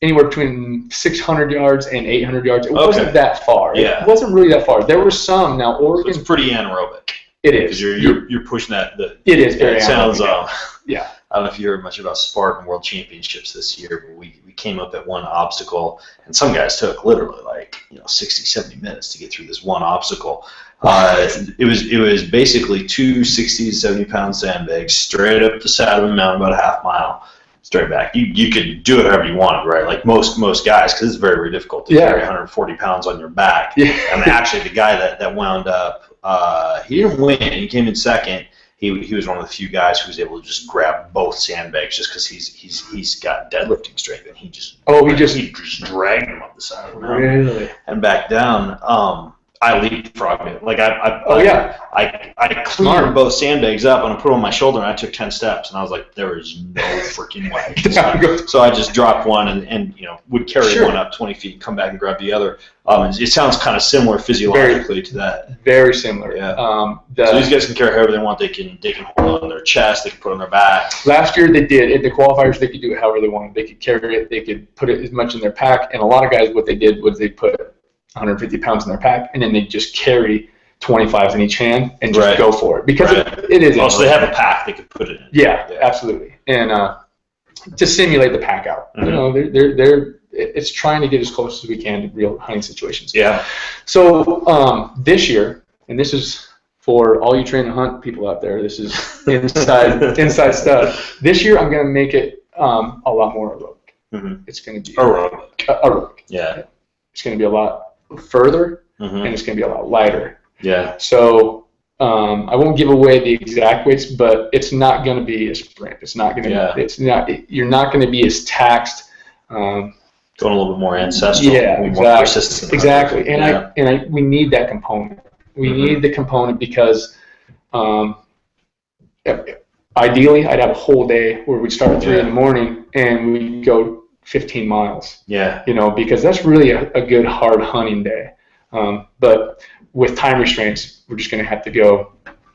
anywhere between 600 yards and 800 yards. It wasn't that far. Yeah. It wasn't really that far. There were some. Now Oregon. So it's pretty anaerobic. It is. Because you're pushing that. It is very anaerobic. Sounds. Yeah. I don't know if you heard much about Spartan World Championships this year, but we came up at one obstacle, and some guys took literally 60, 70 minutes to get through this one obstacle. It was basically 2 60 to 70 pound sandbags straight up the side of a mountain, about a half mile, straight back. You could do it however you wanted, right? Like most guys, because it's very, very difficult to carry 140 pounds on your back. Yeah. And actually, the guy that wound up, he didn't win. He came in second. He was one of the few guys who was able to just grab both sandbags just because he's got deadlifting strength, and he just dragged him up the side of the mountain. Really? And back down. I leapfrogged it. Like I cleared both sandbags up and I put them on my shoulder, and I took 10 steps, and I was like, there is no freaking way. So I just dropped one and would carry one up 20 feet and come back and grab the other. It sounds kind of similar physiologically to that. Very similar. Yeah. So these guys can carry however they want. They can hold it on their chest. They can put it on their back. Last year they did. In the qualifiers, they could do it however they wanted. They could carry it. They could put it as much in their pack. And a lot of guys, what they did was they put 150 pounds in their pack, and then they just carry 25s in each hand and just go for it, because it is. So they have a pack they could put it in. Yeah, absolutely. And to simulate the pack out, it's trying to get as close as we can to real hunting situations. Yeah. So this year, and this is for all you train and hunt people out there, this is inside stuff. This year I'm going to make it a lot more aerobic. It's going to be aerobic. Yeah. It's going to be a lot further, and it's going to be a lot lighter. Yeah. So I won't give away the exact weights, but it's not going to be a sprint. It's not going to. It's not. You're not going to be as taxed. Going a little bit more ancestral. Yeah, exactly. More persistent. Exactly. And we need that component. We need the component because ideally, I'd have a whole day where we'd start at 3 in the morning and we'd go 15 miles. Yeah. Because that's really a good hard hunting day. But with time restraints, we're just going to have to go.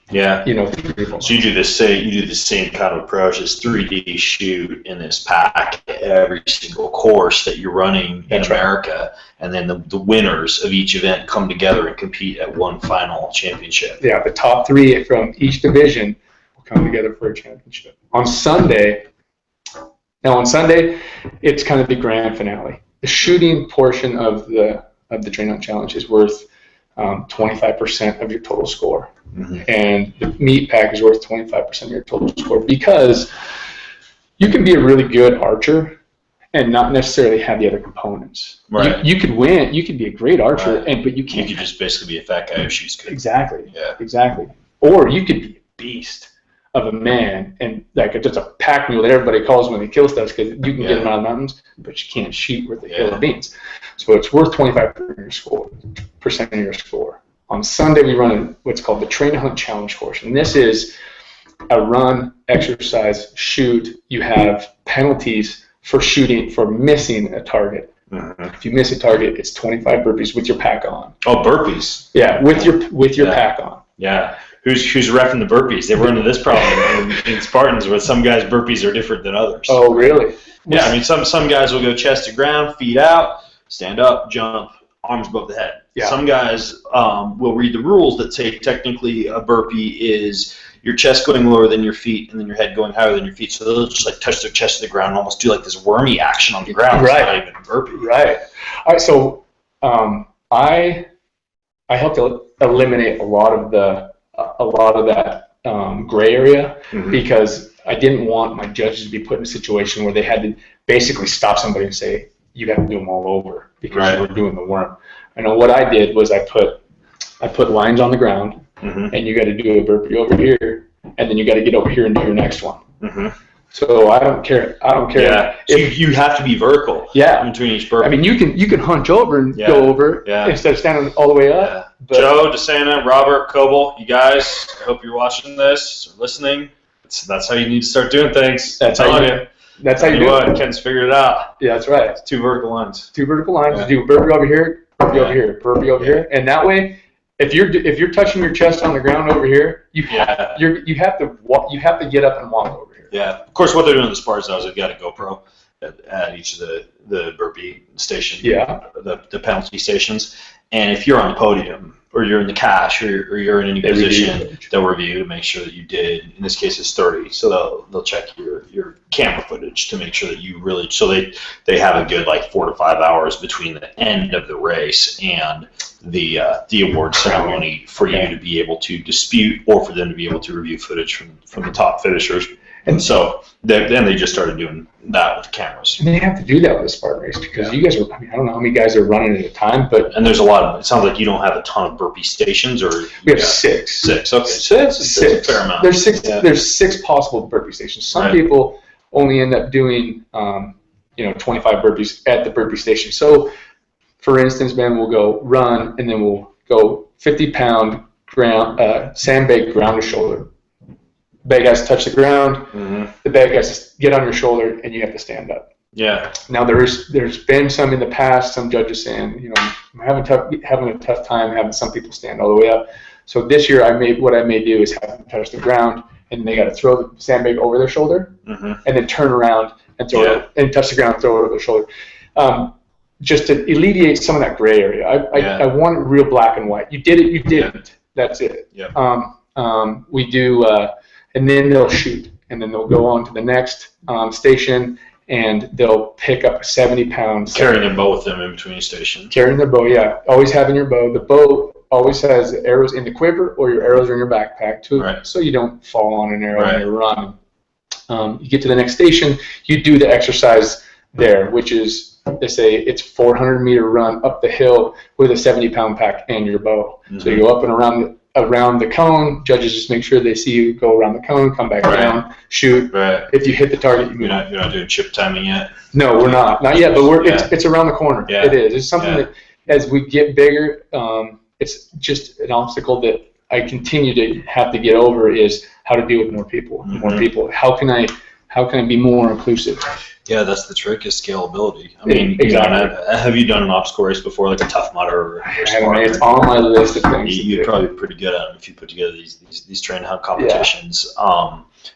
Yeah. So you do the same kind of approach as 3D shoot in this pack every single course that you're running in America, and then the winners of each event come together and compete at one final championship. Yeah, the top 3 from each division will come together for a championship. On Sunday, it's kind of the grand finale. The shooting portion of the Train Hunt Challenge is worth 25% of your total score. And the meat pack is worth 25% of your total score, because you can be a really good archer and not necessarily have the other components. Right. You could win. You could be a great archer, but you can't. You could just basically be a fat guy who shoots good. Exactly. Yeah. Exactly. Or you could be a beast of a man and just a pack mule that everybody calls when they kill stuff, because you can get them out of the mountains, but you can't shoot worth a hill of beans. So it's worth 25% of your score. On Sunday, we run what's called the Train Hunt Challenge course, and this is a run, exercise, shoot. You have penalties for missing a target. If you miss a target, it's 25 burpees with your pack on. Oh, burpees. Yeah, with your pack on. Yeah. Who's reffing the burpees? They run into this problem in Spartans, where some guys' burpees are different than others. Oh, really? Yeah, I mean, some guys will go chest to ground, feet out, stand up, jump, arms above the head. Yeah. Some guys will read the rules that say technically a burpee is your chest going lower than your feet and then your head going higher than your feet. So they'll just touch their chest to the ground and almost do this wormy action on the ground. Right. It's not even a burpee. Right. All right. So I I helped eliminate a lot of that gray area, because I didn't want my judges to be put in a situation where they had to basically stop somebody and say, you have to do them all over because you were doing the worm. And what I did was I put lines on the ground, and you got to do a burpee over here, and then you got to get over here and do your next one. So I don't care. Yeah. So you have to be vertical. Yeah. Between each burpee. I mean, you can hunch over and go over instead of standing all the way up. Yeah. But Joe, DeSanta, Robert, Coble, you guys, I hope you're watching this or listening. That's how you need to start doing things. That's how you do it. That's how you do it. Ken's figured it out. Yeah, that's right. It's 2 vertical lines. 2 vertical lines. You do burpee over here, burpee over here, burpee over here, and that way, if you're touching your chest on the ground over here, you have to get up and walk over here. Yeah. Of course, what they're doing in the Spartans now is they've got a GoPro at each of the burpee station. Yeah. The penalty stations, and if you're on the podium or you're in the cache or you're in any position, they'll review to make sure that you did. In this case, it's 30, so they'll check your camera footage to make sure that you really. So they have a good 4 to 5 hours between the end of the race and the award ceremony for you to be able to dispute or for them to be able to review footage from the top finishers. And so then they just started doing that with cameras. And they have to do that with a Spartan race because you guys are, I don't know how many guys are running at a time, but. And there's a lot of, it sounds like you don't have a ton of burpee stations or. We have 6. 6, okay. Six. A fair amount. There's 6 possible burpee stations. Some people only end up doing, 25 burpees at the burpee station. So, for instance, man, we'll go run and then we'll go 50-pound sandbag ground to shoulder. Bag has to touch the ground. The bag has to get on your shoulder, and you have to stand up. Yeah. Now there's been some in the past, some judges saying, I'm having a tough time having some people stand all the way up. So this year, what I may do is have them touch the ground, and they got to throw the sandbag over their shoulder, and then turn around and throw it, and touch the ground, and throw it over their shoulder. Just to alleviate some of that gray area. I want it real black and white. You did it, you didn't. That's it. We do. And then they'll shoot, and then they'll go on to the next station, and they'll pick up a 70-pound. Carrying a bow with them in between stations. Carrying their bow, yeah. Always having your bow. The bow always has arrows in the quiver, or your arrows are in your backpack, too, so you don't fall on an arrow when you're running. You get to the next station, you do the exercise there, which is, they say it's 400-meter run up the hill with a 70-pound pack and your bow. So you go up and around the cone. Judges just make sure they see you go around the cone, come back down, shoot. If you hit the target, you're not doing chip timing yet. No, we're not yet. But it's around the corner. It is. It's something that as we get bigger, it's just an obstacle that I continue to have to get over is how to deal with more people. How can I be more inclusive? Yeah, that's the trick is scalability. I mean, have you done an obstacle race before, like a Tough Mudder or Spartan? It's on my list of things. You'd probably be pretty good at it if you put together these train hunt competitions.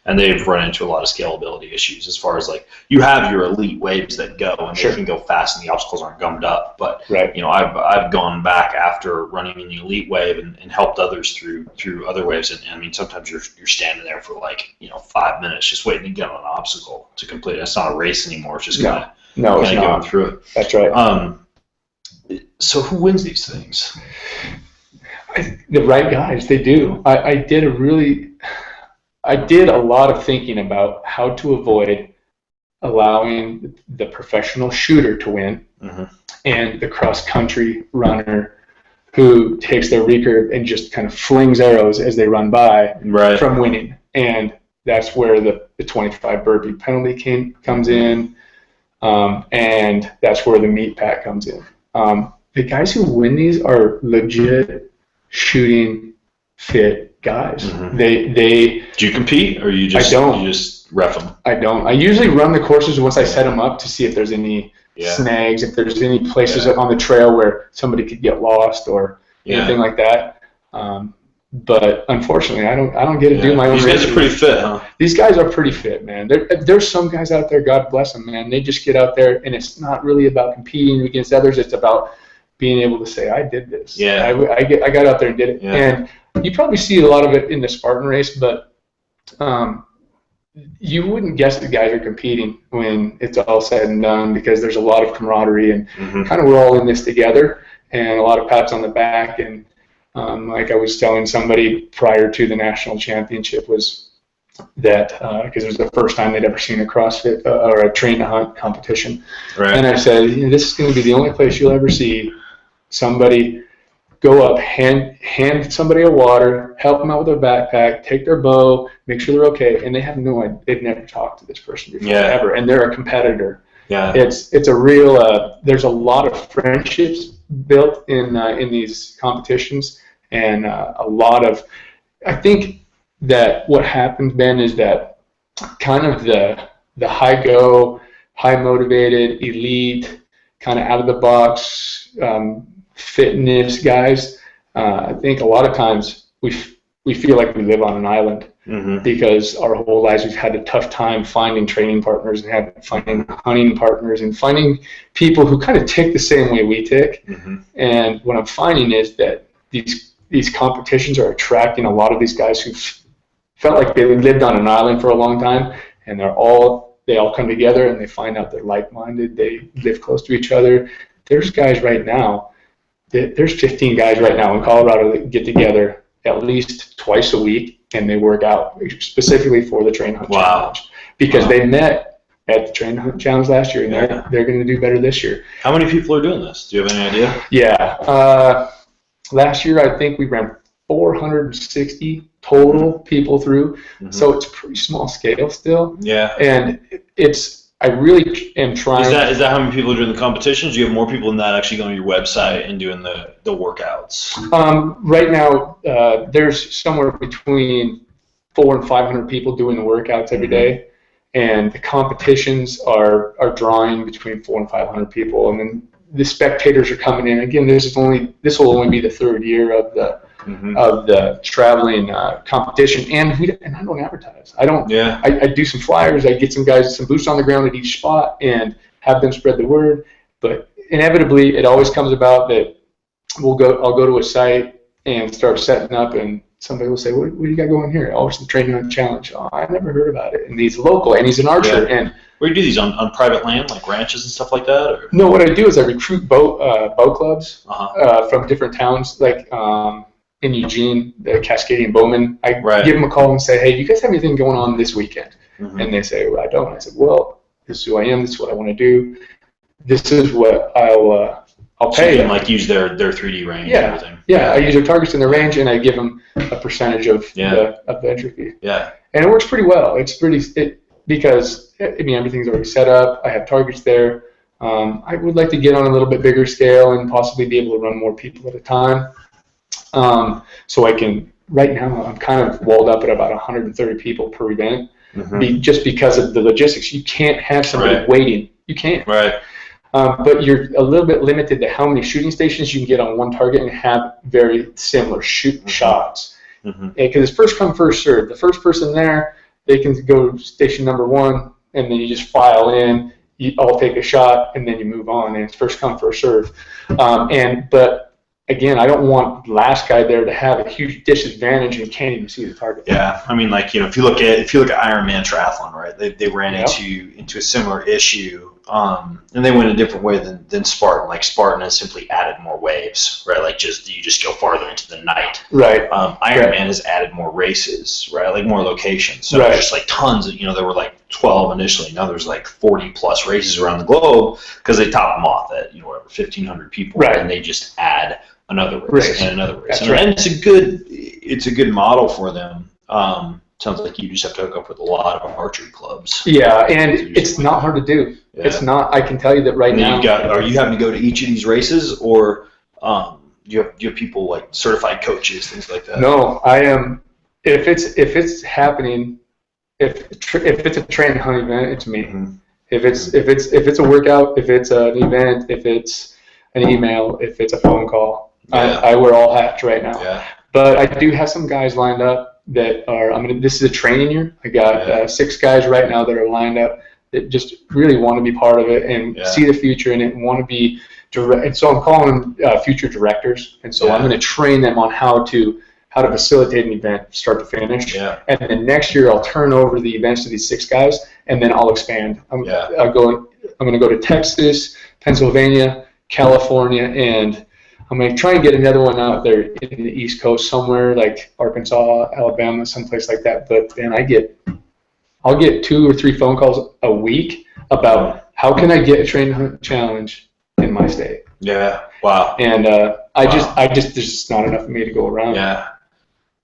And they've run into a lot of scalability issues as far as you have your elite waves that go and they can go fast and the obstacles aren't gummed up. But I've gone back after running in the elite wave and helped others through other waves. And I mean, sometimes you're standing there for 5 minutes just waiting to get on an obstacle to complete it. It's not a race anymore. It's just kind of going through it. That's right. So who wins these things? The right guys. They do. I did a lot of thinking about how to avoid allowing the professional shooter to win and the cross-country runner who takes their recurve and just kind of flings arrows as they run by from winning. And that's where the 25 burpee penalty comes in, and that's where the meat pack comes in. The guys who win these are legit shooting fit guys. They do you compete or you just you just ref them? I don't. I usually run the courses once I set them up to see if there's any snags, if there's any places on the trail where somebody could get lost or anything like that. But unfortunately, I don't get to do my own. These guys are pretty fit, huh? These guys are pretty fit, man. There's some guys out there, God bless them, man. They just get out there, and it's not really about competing against others. It's about being able to say, I did this. I got out there and did it. And you probably see a lot of it in the Spartan race, but you wouldn't guess the guys are competing when it's all said and done because there's a lot of camaraderie and kind of we're all in this together and a lot of pats on the back and Like I was telling somebody prior to the national championship was that because it was the first time they'd ever seen a CrossFit or a train to hunt competition. Right. And I said, this is going to be the only place you'll ever see somebody go up, hand somebody a water, help them out with their backpack, take their bow, make sure they're okay, and they have no idea. They've never talked to this person before ever, and they're a competitor. Yeah. It's a real. There's a lot of friendships built in these competitions, and a lot of. I think that what happened, Ben, is that kind of the high motivated, elite, kind of out of the box fitness guys. I think a lot of times we feel like we live on an island because our whole lives we've had a tough time finding training partners and finding hunting partners and finding people who kind of tick the same way we tick. And what I'm finding is that these competitions are attracting a lot of these guys who felt like they lived on an island for a long time, and they all come together and they find out they're like-minded, they live close to each other. There's guys right now, there's 15 guys right now in Colorado that get together at least twice a week, and they work out specifically for the Train Hunt Challenge because they met at the Train Hunt Challenge last year, and they're going to do better this year. How many people are doing this? Do you have any idea? Yeah. Last year, I think we ran 460 total people through. So it's pretty small scale still. Yeah. And I really am trying. Is that how many people are doing the competitions? Do you have more people than that actually going to your website and doing the workouts? Right now, there's somewhere between 400 and 500 people doing the workouts every day. And the competitions are drawing between 400 and 500 people. And then the spectators are coming in. Again, this will only be the third year of the traveling competition, and I don't advertise. I don't. Yeah. I do some flyers. I get some guys some boots on the ground at each spot and have them spread the word. But inevitably, it always comes about that I'll go to a site and start setting up, and somebody will say, "What do you got going here?" Oh, it's the Training Hunt Challenge. Oh, I never heard about it. And he's local, and he's an archer, and. Where do you do these on private land, like ranches and stuff like that? Or? No, what I do is I recruit bow clubs from different towns, like in Eugene, the Cascadian Bowmen. I give them a call and say, "Hey, do you guys have anything going on this weekend?" And they say, "Well, I don't." I said, "Well, this is who I am. This is what I want to do. This is what I'll pay." So you can use their 3D range and everything. Yeah, I use their targets in their range, and I give them a percentage of the entry fee. Yeah, and it works pretty well. Because everything's already set up. I have targets there. I would like to get on a little bit bigger scale and possibly be able to run more people at a time. So I can. Right now, I'm kind of walled up at about 130 people per event, just because of the logistics. You can't have somebody waiting. You can't. Right. But you're a little bit limited to how many shooting stations you can get on one target and have very similar shots. Because it's first come, first serve. The first person there, they can go to station number 1, and then you just file in. You all take a shot, and then you move on. And it's first come, first serve. But again, I don't want the last guy there to have a huge disadvantage and can't even see the target. Yeah, I mean, if you look at Ironman triathlon, right? They ran into a similar issue. And they went a different way than Spartan. Like Spartan has simply added more waves, right? Like you just go farther into the night. Right. Ironman has added more races, right? Like more locations. So there's just tons of, there were 12 initially. Now there's 40 plus races around the globe because they top them off at 1,500 people, and they just add another race and another race. And it's a good model for them. Sounds like you just have to hook up with a lot of archery clubs. Yeah, and it's not hard to do. Yeah. It's not. I can tell you that right now. Are you having to go to each of these races, or do you have people certified coaches, things like that? No, I am. If it's happening, if it's a train hunt event, it's me. If it's a workout, if it's an event, if it's an email, if it's a phone call, I wear all hats right now. Yeah. But I do have some guys lined up that are. This is a training year. I got 6 guys right now that are lined up that just really want to be part of it and see the future in it and want to be direct. And so I'm calling them future directors. And so I'm going to train them on how to facilitate an event, start to finish. Yeah. And then next year I'll turn over the events to these 6 guys, and then I'll expand. I'm going to go to Texas, Pennsylvania, California, and I'm going to try and get another one out there in the East Coast somewhere like Arkansas, Alabama, someplace like that. But then I'll get 2 or 3 phone calls a week about how can I get a train hunt challenge in my state. Yeah. Wow. And I just there's just not enough for me to go around. Yeah.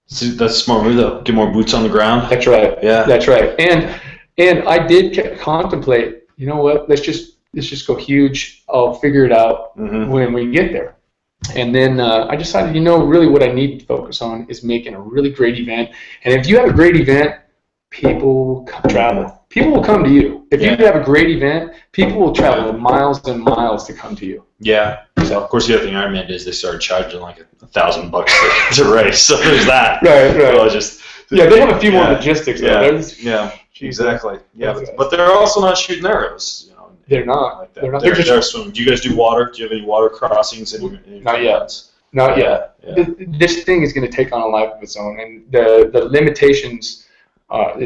So that's a smart move though. Get more boots on the ground. That's right. Yeah. That's right. And I did contemplate, you know what, let's just go huge. I'll figure it out when we get there. And then I decided, really what I need to focus on is making a really great event. And if you have a great event, people will travel. People will come to you. If you have a great event, people will travel miles and miles to come to you. Yeah. So of course the other thing Ironman did is they started charging like $1,000 to race. So there's that. Right. So they have a few more logistics. Yeah. Exactly. Yeah, but they're also not shooting arrows. They're not. Like that. They're not. They're swimming. Do you guys do water? Do you have any water crossings in your Not yet. Not yet. Yeah. This thing is going to take on a life of its own, and the limitations. The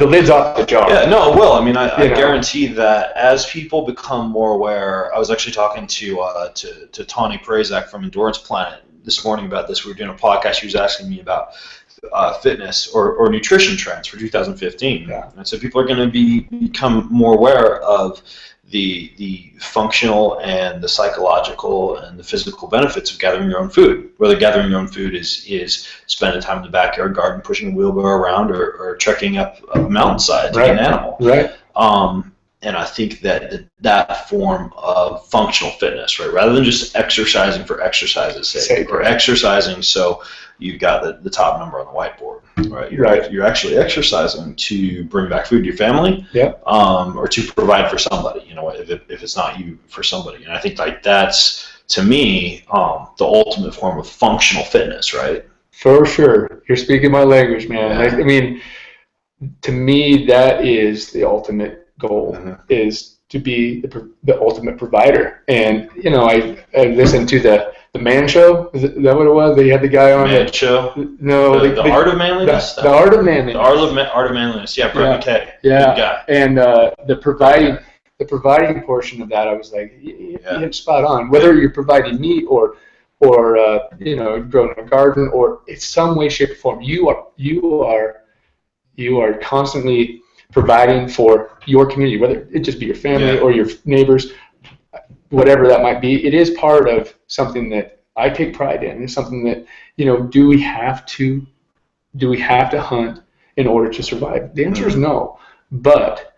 lid's off the jar. Yeah, no, it will. I mean, I guarantee that as people become more aware. I was actually talking to Tawny Prazak from Endurance Planet this morning about this. We were doing a podcast. She was asking me about fitness or nutrition trends for 2015. Yeah. And so people are going to become more aware of the functional and the psychological and the physical benefits of gathering your own food. Whether gathering your own food is spending time in the backyard garden, pushing a wheelbarrow around, or trekking up a mountainside to get an animal. Right. And I think that form of functional fitness, right, rather than just exercising for exercise's sake, or exercising so you've got the top number on the whiteboard, right? You're actually exercising to bring back food to your family, or to provide for somebody. If it's not you, for somebody. And I think like that's, to me, the ultimate form of functional fitness, right? For sure, you're speaking my language, man. Yeah. I mean, to me, that is the ultimate goal, is to be the ultimate provider. And I listened to the Man Show. Is that what it was? They had the guy on Man Show. No, the Art of Manliness. The Art of Manliness. The Art of Manliness. Yeah, Brett McKay. Yeah. Good guy. And the providing portion of that, I was like, you hit spot on. Whether you're providing meat or growing a garden, or it's some way, shape, or form, you are constantly providing for your community, whether it just be your family or your neighbors, whatever that might be. It is part of something that I take pride in. It's something that, do we have to hunt in order to survive? The answer is no. But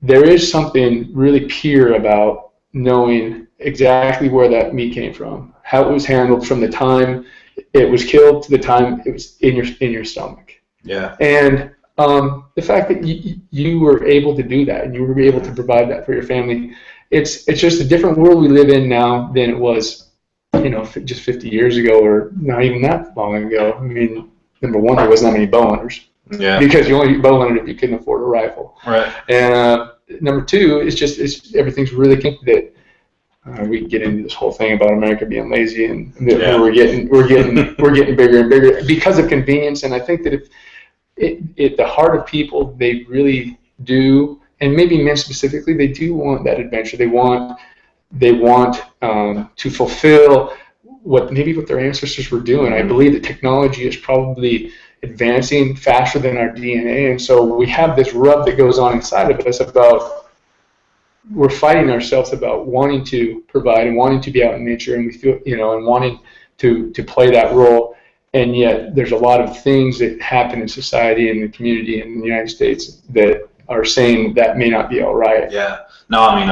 there is something really pure about knowing exactly where that meat came from, how it was handled from the time it was killed to the time it was in your stomach. Yeah. And the fact that you were able to do that and you were able to provide that for your family, it's just a different world we live in now than it was, just 50 years ago, or not even that long ago. I mean, number one, there wasn't that many bow hunters. Yeah. Because you only bow hunted if you couldn't afford a rifle. Right. And number two, it's everything's really that. We get into this whole thing about America being lazy, and we're getting bigger and bigger because of convenience. And I think that if the heart of people, they really do, and maybe men specifically, they do want that adventure. They want to fulfill what their ancestors were doing. I believe that technology is probably advancing faster than our DNA, and so we have this rub that goes on inside of us about, we're fighting ourselves about wanting to provide and wanting to be out in nature, and we feel, and wanting to play that role. And yet there's a lot of things that happen in society and the community in the United States that are saying that may not be all right. Yeah. No, I mean,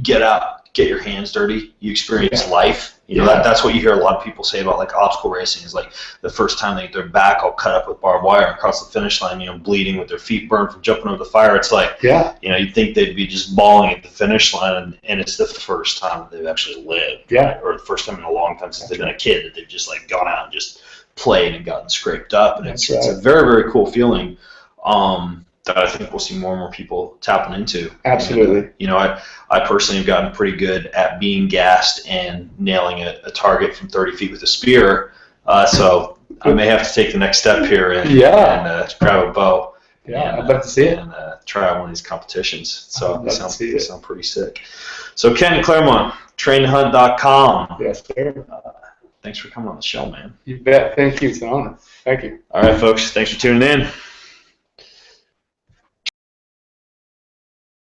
get out, get your hands dirty. You experience life. That's what you hear a lot of people say about like obstacle racing, is like the first time they get their back all cut up with barbed wire across the finish line, bleeding with their feet burned from jumping over the fire. It's like, you'd think they'd be just bawling at the finish line, and it's the first time that they've actually lived. Yeah. Or the first time in a long time since they've been a kid that they've just like gone out and just played and gotten scraped up. And it's a very, very cool feeling. That I think we'll see more and more people tapping into. Absolutely. And, I personally have gotten pretty good at being gassed and nailing a target from 30 feet with a spear. So I may have to take the next step here and grab a bow. Yeah, I'd love to see it. And try out one of these competitions. So I'd love to they sound pretty sick. So Ken Claremont, trainhunt.com. Yes, sir. Thanks for coming on the show, man. You bet. Thank you. It's an honor. Thank you. All right, folks. Thanks for tuning in.